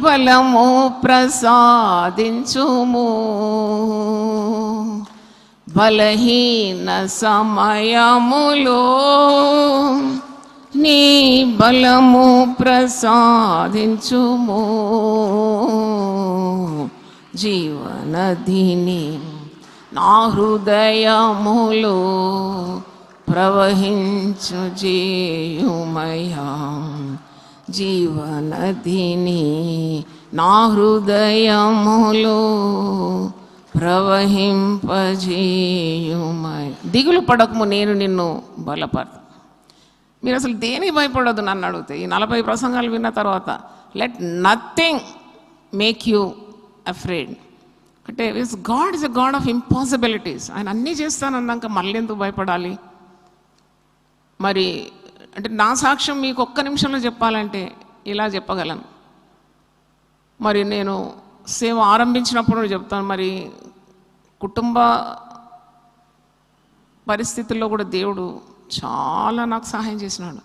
[SPEAKER 1] బలము ప్రసాదించుము, బలహీన సమయములో నీ బలము ప్రసాదించుము, జీవనదిని నా హృదయములో ప్రవహించు చేయుమయ్యా, జీవనదిని నా హృదయములో ప్రవహింపజేయుమయ్యా. దిగులు పడకము, నేను నిన్ను బలపడతా. మీరు అసలు దేనికి భయపడొద్దు నన్ను అడిగితే. ఈ 40 ప్రసంగాలు విన్న తర్వాత let nothing make you afraid. అంటే God is a God of impossibilities. ఆయన అన్నీ చేస్తానన్నాక మళ్ళీ ఎందుకు భయపడాలి? మరి అంటే నా సాక్ష్యం మీకు ఒక్క నిమిషంలో చెప్పాలంటే ఇలా చెప్పగలను. మరి నేను సేవ ఆరంభించినప్పుడు చెప్తాను, మరి కుటుంబ పరిస్థితుల్లో కూడా దేవుడు చాలా నాకు సహాయం చేసినాడు.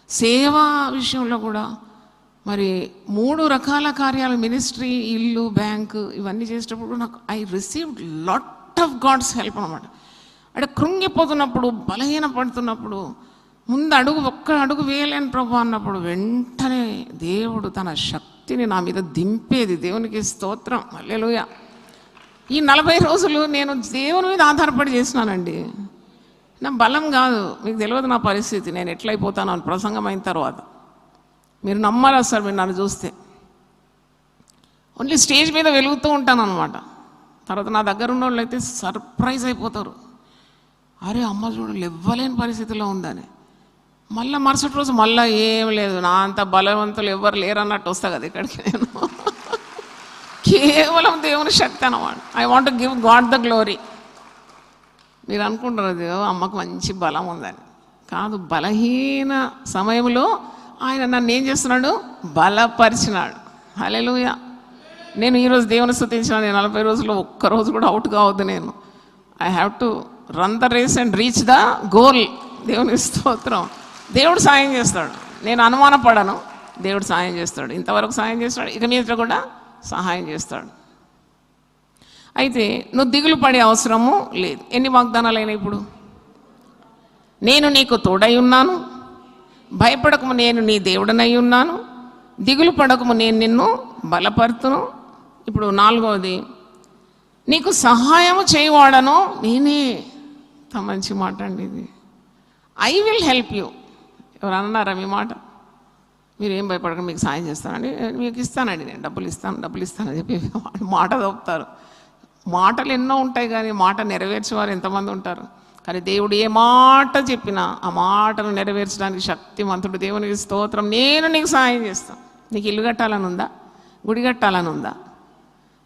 [SPEAKER 1] సేవా విషయంలో కూడా మరి 3 రకాల కార్యాలు, మినిస్ట్రీ, ఇల్లు, బ్యాంకు, ఇవన్నీ చేసేటప్పుడు నాకు I received lot of God's help అనమాట. అంటే కృంగిపోతున్నప్పుడు, బలహీన పడుతున్నప్పుడు, ముందు ఒక్క అడుగు వేయలేని ప్రభు అన్నప్పుడు వెంటనే దేవుడు తన శక్తిని నా మీద దింపేది. దేవునికి స్తోత్రం, హల్లెలూయా. ఈ 40 రోజులు నేను దేవుని మీద ఆధారపడి చేసినానండి. నా బలం కాదు, మీకు తెలియదు నా పరిస్థితి, నేను ఎట్లయిపోతాను అని ప్రసంగం అయిన తర్వాత. మీరు నమ్మరా సార్, మీరు నన్ను చూస్తే ఓన్లీ స్టేజ్ మీద వెలుగుతూ ఉంటాను అనమాట. తర్వాత నా దగ్గర ఉన్న వాళ్ళు అయితే సర్ప్రైజ్ అయిపోతారు, అరే అమ్మ చూడు ఇవ్వలేని పరిస్థితిలో ఉందని. మళ్ళీ మరుసటి రోజు మళ్ళీ ఏం లేదు, నా అంత బలవంతులు ఎవ్వరు లేరన్నట్టు వస్తా కదా ఇక్కడికి. నేను కేవలం దేవుని శక్తి అన్నమాట. I want to give God the glory. మీరు అనుకుంటున్నారు అమ్మకు మంచి బలం ఉందని. కాదు, బలహీన సమయంలో ఆయన నన్ను ఏం చేస్తున్నాడు? బలపరిచినాడు. హల్లెలూయా. నేను ఈరోజు దేవుని స్తుతించిన 40 రోజుల్లో ఒక్కరోజు కూడా అవుట్ కావద్దు. నేను I have to run the race and reach the goal. దేవుని స్తోత్రం. దేవుడు సాయం చేస్తాడు, నేను అనుమానపడను. దేవుడు సాయం చేస్తాడు, ఇంతవరకు సాయం చేస్తాడు, ఇక మీద కూడా సహాయం చేస్తాడు. అయితే నువ్వు దిగులు పడే అవసరము లేదు. ఎన్ని వాగ్దానాలైనా ఇప్పుడు? నేను నీకు తోడై ఉన్నాను, భయపడకము, నేను నీ దేవుడనై ఉన్నాను, దిగులు పడకము, నేను నిన్ను బలపరుతును. ఇప్పుడు 4వది, నీకు సహాయము చేయవాడను నేనే. మంచి మాట అండి ఇది. I will help you. ఎవరు అన్నారా మీ మాట? మీరేం భయపడకండి, మీకు సాయం చేస్తానండి, మీకు ఇస్తానండి, నేను డబ్బులు ఇస్తానని చెప్పి మాట తప్పుతారు. మాటలు ఎన్నో ఉంటాయి కానీ మాట నెరవేర్చేవారు ఎంతమంది ఉంటారు? కానీ దేవుడు ఏ మాట చెప్పినా ఆ మాటను నెరవేర్చడానికి శక్తిమంతుడు. దేవునికి స్తోత్రం. నేను నీకు సాయం చేస్తాను. నీకు ఇల్లు కట్టాలని ఉందా? గుడి కట్టాలని ఉందా?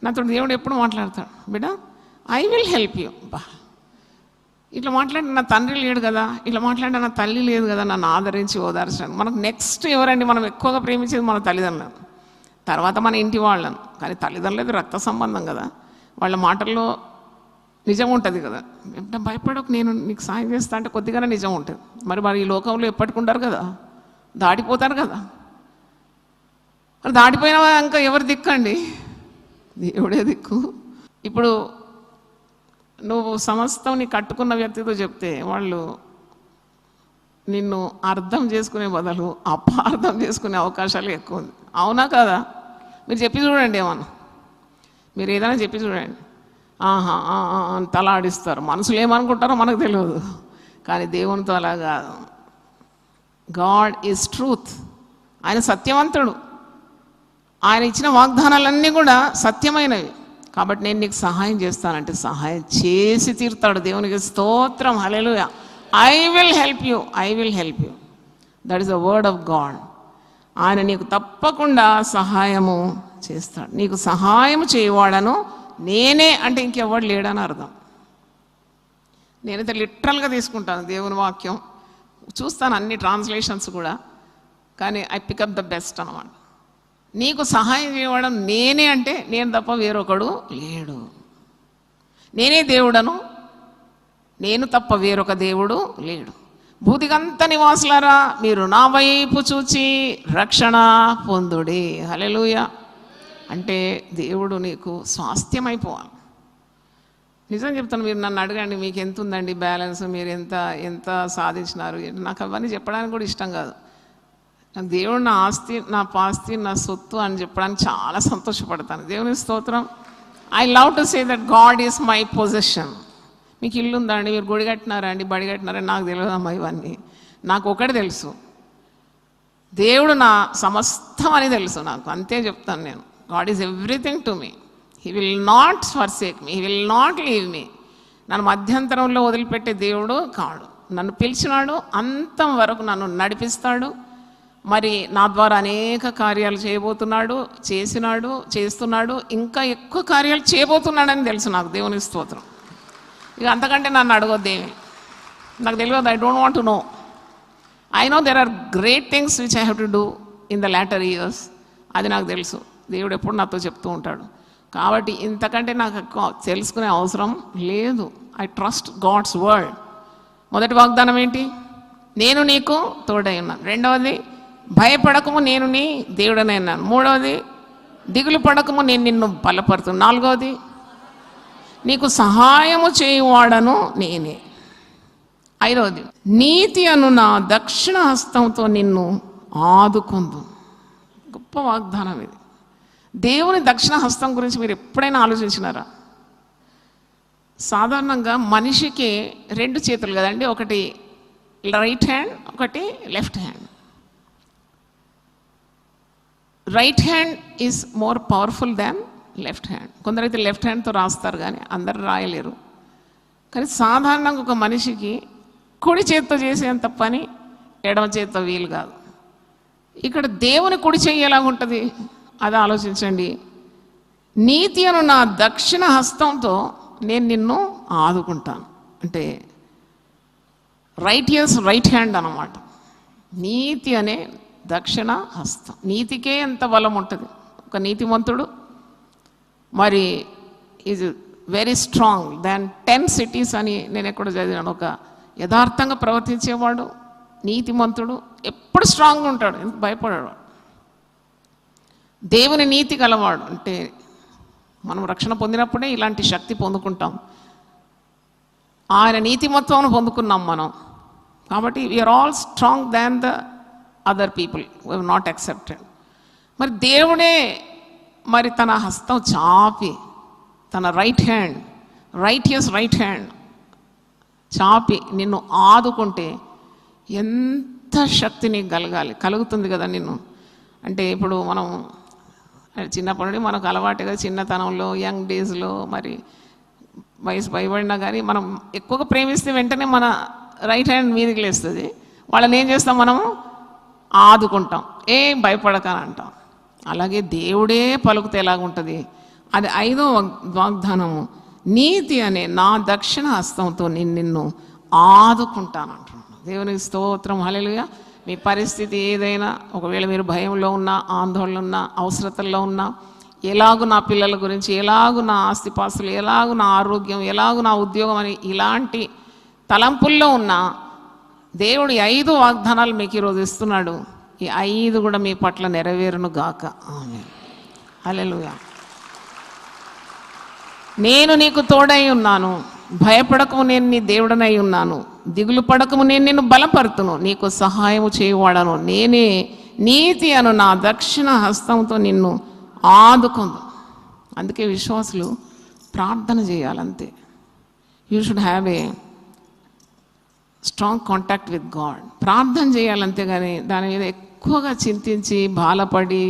[SPEAKER 1] నాతో దేవుడు ఎప్పుడు మాట్లాడతాడు, బిడ్డ ఐ విల్ హెల్ప్ యూ. బా, ఇట్లా మాట్లాడి నా తండ్రి లేడు కదా, ఇట్లా మాట్లాడి నా తల్లి లేదు కదా నన్ను ఆదరించి ఓదార్చడానికి. మనకు నెక్స్ట్ ఎవరండి? మనం ఎక్కువగా ప్రేమించేది మన తల్లిదండ్రులను, తర్వాత మన ఇంటి వాళ్ళను. కానీ తల్లిదండ్రులది రక్త సంబంధం కదా, వాళ్ళ మాటల్లో నిజం ఉంటుంది కదా. భయపడకు, నేను నీకు సాయం చేస్తా అంటే కొద్దిగానే నిజం ఉంటుంది. మరి ఈ లోకంలో ఎప్పటికుంటారు కదా, దాటిపోతారు కదా. మరి దాటిపోయిన ఇంకా ఎవరు దిక్కండి? దేవుడే దిక్కు. ఇప్పుడు నువ్వు సమస్తం నీ కట్టుకున్న వ్యక్తితో చెప్తే వాళ్ళు నిన్ను అర్థం చేసుకునే బదులు అపార్థం చేసుకునే అవకాశాలు ఎక్కువ ఉంది. అవునా కదా? మీరు చెప్పి చూడండి. ఏమన్నా మీరు ఏదైనా చెప్పి చూడండి, ఆహా అని తల ఆడిస్తారు. మనసులో ఏమనుకుంటారో మనకు తెలియదు, కానీ దేవునితో అలాగా. God is truth. ఆయన సత్యవంతుడు. ఆయన ఇచ్చిన వాగ్దానాలన్నీ కూడా సత్యమైనవి. కాబట్టి నేను నీకు సహాయం చేస్తానంటే సహాయం చేసి తీరుతాడు. దేవునికి స్తోత్రం, hallelujah. I will help you, I will help you. That is the word of God. ఆయన నీకు తప్పకుండా సహాయము చేస్తాడు. నీకు సహాయం చేయవాడను నేనే అంటే ఇంకెవడు లేడని అర్థం. నేనైతే లిటరల్గా తీసుకుంటాను దేవుని వాక్యం, చూస్తాను అన్ని ట్రాన్స్లేషన్స్ కూడా, కానీ ఐ పికప్ ద బెస్ట్ అన్నమాట. నీకు సహాయం చేయడం నేనే అంటే నేను తప్ప వేరొకడు లేడు. నేనే దేవుడను, నేను తప్ప వేరొక దేవుడు లేడు. భూదిగంత నివాసులారా మీరు నా వైపు చూచి రక్షణ పొందుడి. హల్లెలూయా. అంటే దేవుడు నీకు స్వాస్థ్యమైపోవాలి. నిజం చెప్తాను, మీరు నన్ను అడగండి మీకు ఎంత ఉందండి బ్యాలెన్స్, మీరు ఎంత సాధించినారు, నాకు అవన్నీ చెప్పడానికి కూడా ఇష్టం కాదు. నాకు దేవుడు నా ఆస్తి, నా పాస్తి, నా సొత్తు అని చెప్పడానికి చాలా సంతోషపడతాను. దేవుని స్తోత్రం. I love to say that God is my position. మీకు ఇల్లు ఉందా అండి, మీరు గుడి కట్టినారా అండి, బడి కట్టినారని నాకు తెలియదమ్మా. ఇవన్నీ నాకు ఒకటి తెలుసు, దేవుడు నా సమస్తం అని తెలుసు నాకు. అంతే చెప్తాను నేను. God is everything to me. He will not forsake me, he will not leave me. నన్ను మధ్యంతరంలో వదిలిపెట్టే దేవుడు కాడు. నన్ను పిలిచినాడు, అంతం వరకు నన్ను నడిపిస్తాడు. మరి నా ద్వారా అనేక కార్యాలు చేయబోతున్నాడు, చేసినాడు, చేస్తున్నాడు, ఇంకా ఎక్కువ కార్యాలు చేయబోతున్నాడని తెలుసు నాకు. దేవుని స్తోత్రం. ఇక అంతకంటే నన్ను అడగొద్దేమి, నాకు తెలియదు. I don't want to know. I know there are great things which I have to do in the latter years. అది నాకు తెలుసు. దేవుడు ఎప్పుడు నాతో చెప్తూ ఉంటాడు. కాబట్టి ఇంతకంటే నాకు తెలుసుకునే అవసరం లేదు. I trust God's word. మొదటి వాగ్దానం ఏంటి? నేను నీకు తోడై ఉన్నాను. రెండవది, భయపడకము నేను నీ దేవుడనై ఉన్నాను. మూడవది, దిగులు పడకము నేను నిన్ను బలపడుతున్నాను. నాలుగవది, నీకు సహాయము చేయువాడను నేనే. ఐదవది, నీతి అను నా దక్షిణ హస్తంతో నిన్ను ఆదుకుందు. గొప్ప వాగ్దానం ఇది. దేవుని దక్షిణ హస్తం గురించి మీరు ఎప్పుడైనా ఆలోచించినారా? సాధారణంగా మనిషికి రెండు చేతులు కదండి, ఒకటి రైట్ హ్యాండ్, ఒకటి left hand. Right hand is more powerful than left hand. కొందరైతే లెఫ్ట్ హ్యాండ్తో రాస్తారు, కానీ అందరు రాయలేరు. కానీ సాధారణంగా ఒక మనిషికి కుడి చేత్తో చేసేంత పని ఎడమ చేత్తో వీలు కాదు. ఇక్కడ దేవుని కుడి చెయ్యి ఎలాగుంటుంది అది ఆలోచించండి. నీతి అను నా దక్షిణ హస్తంతో నేను నిన్ను ఆదుకుంటాను. అంటే రైట్ హ్యాండ్ అన్నమాట. నీతి అనే దక్షిణ హస్తం. నీతికే ఎంత బలం ఉంటుంది. ఒక నీతిమంతుడు మరి is very strong than 10 cities అని నేను ఎక్కడ చదివాను. ఒక యథార్థంగా ప్రవర్తించేవాడు, నీతిమంతుడు ఎప్పుడు స్ట్రాంగ్గా ఉంటాడు, ఎందుకు భయపడాడు. దేవుని నీతి గలవాడు. అంటే మనం రక్షణ పొందినప్పుడే ఇలాంటి శక్తి పొందుకుంటాం. ఆయన నీతిమత్వం పొందుకున్నాం మనం. కాబట్టి we are all strong than the other people who have not accepted. మరి దేవుడే మరి తన హస్తం చాపి, తన రైట్ హ్యాండ్ చాపి నిన్ను ఆదుకుంటే ఎంత శక్తి నీకు కలుగుతుంది కదా నిన్ను. అంటే ఇప్పుడు మనం చిన్నప్పటి నుండి మనకు అలవాటుగా చిన్నతనంలో, యంగ్ డేస్లో, మరి వయసు భయపడినా కానీ మనం ఎక్కువగా ప్రేమిస్తే వెంటనే మన రైట్ హ్యాండ్ మీదకి లేస్తుంది. వాళ్ళని ఏం చేస్తాం, మనము ఆదుకుంటాం, ఏం భయపడకని అంటాం. అలాగే దేవుడే పలుకుతే ఎలాగుంటుంది. అది 5వ వాగ్దానము, నీతి అనే నా దక్షిణ హస్తంతో నిన్ను ఆదుకుంటానంటున్నాను. దేవునికి స్తోత్రం, హల్లెలూయా. మీ పరిస్థితి ఏదైనా, ఒకవేళ మీరు భయంలో ఉన్నా, ఆందోళన ఉన్నా, అవసరతల్లో ఉన్నా, ఎలాగూ నా పిల్లల గురించి, ఎలాగూ నా ఆస్తిపాస్తులు, ఎలాగూ నా ఆరోగ్యం, ఎలాగూ నా ఉద్యోగం అని ఇలాంటి తలంపుల్లో ఉన్నా దేవుడు 5 వాగ్దానాలు మీకు ఈరోజు ఇస్తున్నాడు. ఈ 5 కూడా మీ పట్ల నెరవేరును గాక. ఆమేన్. హల్లెలూయా. నేను నీకు తోడై ఉన్నాను, భయపడకము నేను నీ దేవుడనై ఉన్నాను, దిగులు పడకము నేను నిన్ను బలపరుతును, నీకు సహాయము చేయవాడను నేనే, నీతి అను నా దక్షిణ హస్తంతో నిన్ను ఆదుకుందు. అందుకే విశ్వాసులు ప్రార్థన చేయాలంతే. You should have a strong contact with God. ప్రార్థన చేయాలంతే, కానీ దాని మీద ఎక్కువగా చింతించి బాధపడి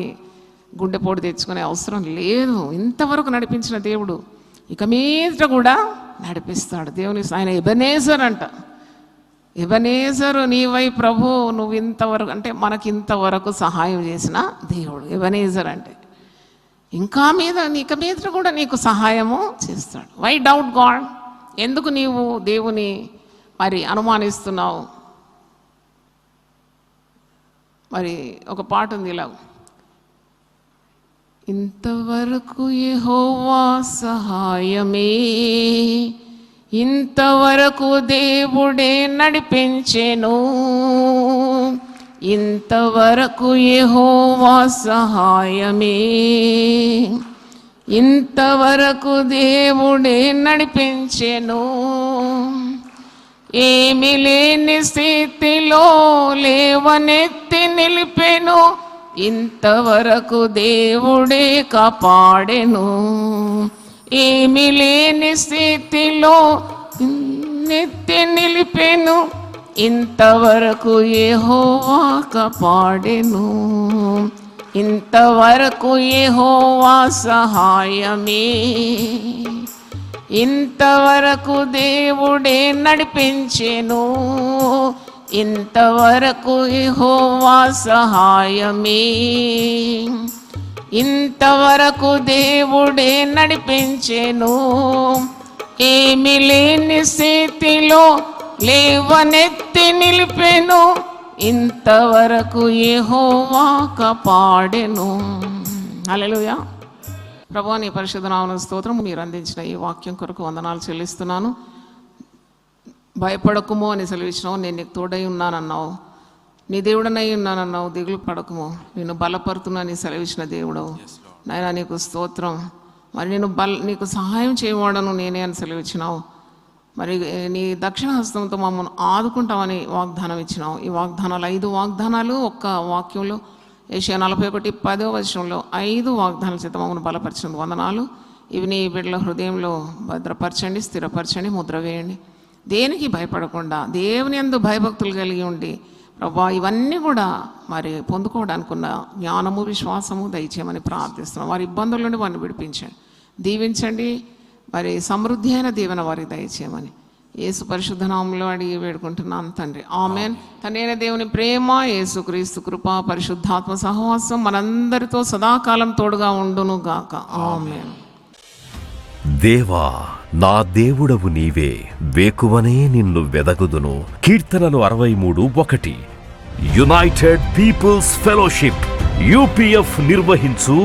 [SPEAKER 1] గుండెపోటు తెచ్చుకునే అవసరం లేదు. ఇంతవరకు నడిపించిన దేవుడు ఇక మీద కూడా నడిపిస్తాడు. దేవుని ఆయన ఎబెనేజర్ అంట. ఎబెనేజరు నీవై ప్రభు, నువ్వు ఇంతవరకు అంటే మనకి ఇంతవరకు సహాయం చేసిన దేవుడు ఎబెనేజర్ అంటే. ఇంకా ఇక మీద కూడా నీకు సహాయము చేస్తాడు. Why doubt God? ఎందుకు నీవు దేవుని మరి అనుమానిస్తున్నావు? మరి ఒక పాట ఉంది ఇలా, ఇంతవరకు యెహోవా సహాయమే, ఇంతవరకు దేవుడే నడిపించెను, ఇంతవరకు యెహోవా సహాయమే, ఇంతవరకు దేవుడే నడిపించెను, ఏమి లేని స్థితిలో లేవనెత్తి నిలిపెను, ఇంతవరకు దేవుడే కాపాడెను, ఏమి లేని స్థితిలో నెత్తి నిలిపెను, ఇంతవరకు యెహోవా కాపాడెను, ఇంతవరకు యెహోవా సహాయమే, ఇంతవరకు దేవుడే నడిపించెను, ఇంతవరకు యెహోవా సహాయమే, ఇంతవరకు దేవుడే నడిపించెను, ఏమి లేని స్థితిలో లేవనెత్తి నిలిపెను, ఇంతవరకు యెహోవా కాపాడెను. హల్లెలూయా. ప్రభువా నీ పరిశుద్ధ నామమునకు స్తోత్రం. మీరు అందించిన ఈ వాక్యం కొరకు వందనాలు చెల్లిస్తున్నాను. భయపడకుమో అని సెలవిచ్చినావు. నేను నీకు తోడై ఉన్నానన్నావు, నీ దేవుడనై ఉన్నానన్నావు. దిగులు పడకుమో, నేను బలపడుతున్నాను సెలవిచ్చిన దేవుడు. నాయనా నీకు స్తోత్రం. మరి నీకు సహాయం చేయవాడను నేనే అని సెలవిచ్చినావు. మరి నీ దక్షిణ హస్తంతో మమ్మల్ని ఆదుకుంటామని వాగ్దానం ఇచ్చినావు. ఈ వాగ్దానాలు 5 వాగ్దానాలు ఒక్క వాక్యంలో యెషయా 41:10 5 వాగ్దానాల చేత మమ్మల్ని బలపరిచినందుకు వందనాలు. ఇవి నీ బిడ్డల హృదయంలో భద్రపరచండి, స్థిరపరచండి, ముద్ర వేయండి. దేనికి భయపడకుండా దేవుని యందు భయభక్తులు కలిగి ఉండి ప్రభా ఇవన్నీ కూడా మరి పొందుకోవడానికి ఉన్న జ్ఞానము విశ్వాసము దయచేయమని ప్రార్థిస్తున్నాం. వారి ఇబ్బందుల నుండి వారిని విడిపించండి, దీవించండి. మరి సమృద్ధి అయిన దీవెన వారికి దయచేయమని యేసు పరిశుద్ధ నామములో అడిగి వేడుకుంటున్నాను తండ్రి, ఆమెన్. తండ్రైన దేవుని ప్రేమ, యేసుక్రీస్తు కృప, పరిశుద్ధాత్మ సహవాసం మనందరితో సదాకాలం తోడుగా ఉండును గాక, ఆమెన్.
[SPEAKER 2] దేవా నా దేవుడవు నీవే, వేకువనే నిన్ను వెదకుదును. కీర్తనలు 63:1. యునైటెడ్ పీపుల్స్ ఫెలోషిప్ యూపీఎఫ్ నిర్వహించు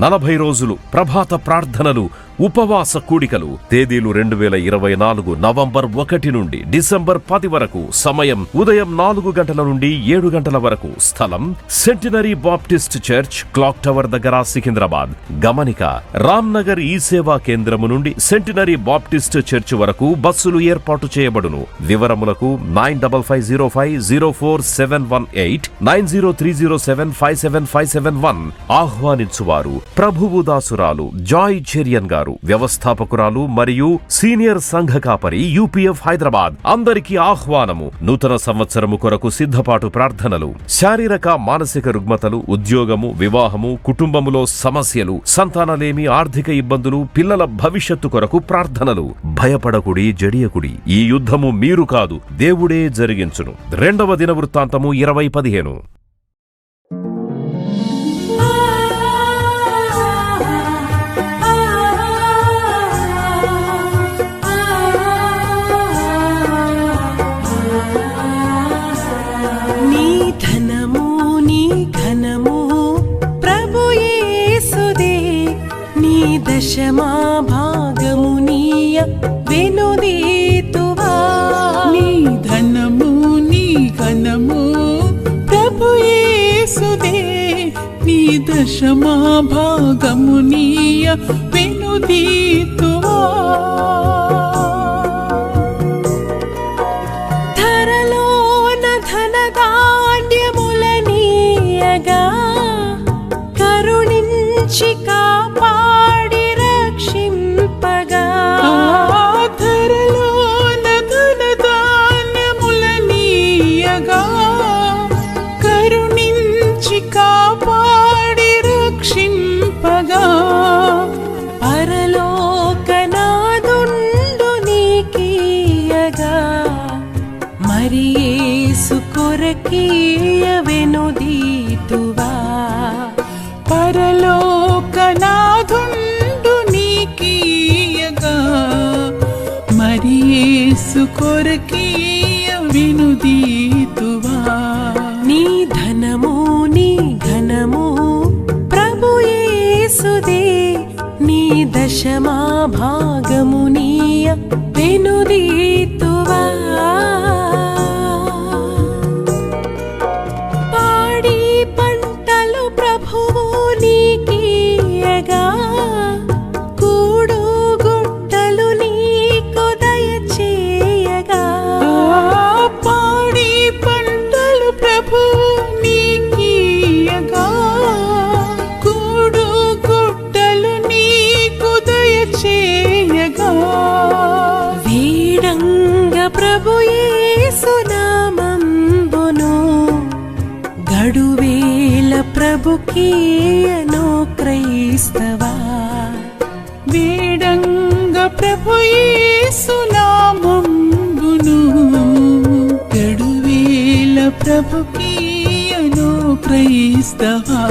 [SPEAKER 2] 40 రోజులు ప్రభాత ప్రార్థనలు, ఉపవాస కూడికలు. తేదీలు 2024 నవంబర్ 1 నుండి డిసెంబర్ 10 వరకు. సమయం ఉదయం 4 గంటల నుండి 7 గంటల వరకు. స్థలం centenary Baptist church, clock tower దగ్గర, సికింద్రాబాద్. గమనిక, రామ్ నగర్ ఈ సేవా కేంద్రము నుండి సెంటినరీ బాప్టిస్ట్ చర్చ్ వరకు బస్సులు ఏర్పాటు చేయబడును. వివరములకు 9505044718 9030757571. ఆహ్వానించువారు ప్రభువు దాసురాలు జాయ్ చెరియన్ గారు, వ్యవస్థాపకురాలు మరియు సీనియర్ సంఘ కాపరి, యూపీఎఫ్ హైదరాబాద్. అందరికీ ఆహ్వానము. నూతన సంవత్సరము కొరకు సిద్ధపాటు ప్రార్థనలు. శారీరక మానసిక రుగ్మతలు, ఉద్యోగము, వివాహము, కుటుంబములో సమస్యలు, సంతానలేమి, ఆర్థిక ఇబ్బందులు, పిల్లల భవిష్యత్తు కొరకు ప్రార్థనలు. భయపడకుడి, జడియకుడి. ఈ యుద్ధము మీరు కాదు, దేవుడే జరిగించును. 2వ దినవృత్తాంతము 20:15.
[SPEAKER 3] దశమా భాగము నీయ వెనుదీతువా, నీ ధనము నీ ఘనము ప్రభు యేసుదే, నీ దశమా భాగము నీయ వెనుదీతువా. ధరలోన ధనధాన్యములనీయగా కరుణించి కాపాడిరి
[SPEAKER 4] కొరకీయవెనుదీతువా.
[SPEAKER 3] పరలోకనాథుండు నీకీయగా మరి యేసు కొరకీయ వినుదీతువా.
[SPEAKER 4] నీ ధనము నీ ఘనము ప్రభు యేసుదే, నీ దశమా భాగము నీయ వెనుదీతువా. పాడి పంటలు ప్రభువు నీకీయగా, కూడు గుట్టలు నీకు దయచేయగా.
[SPEAKER 3] పాడి పంటలు ప్రభు నీకీయగా, కూడు గుట్టలు నీకు దయచేయగా.
[SPEAKER 4] వీడంగ ప్రభు యేసు నామంబును, గడువేల ప్రభుకీయను క్రైస్తవా.
[SPEAKER 3] వేడంగ ప్రభు యేసు నామంబును, గడువేల ప్రభుకీయను క్రైస్తవా.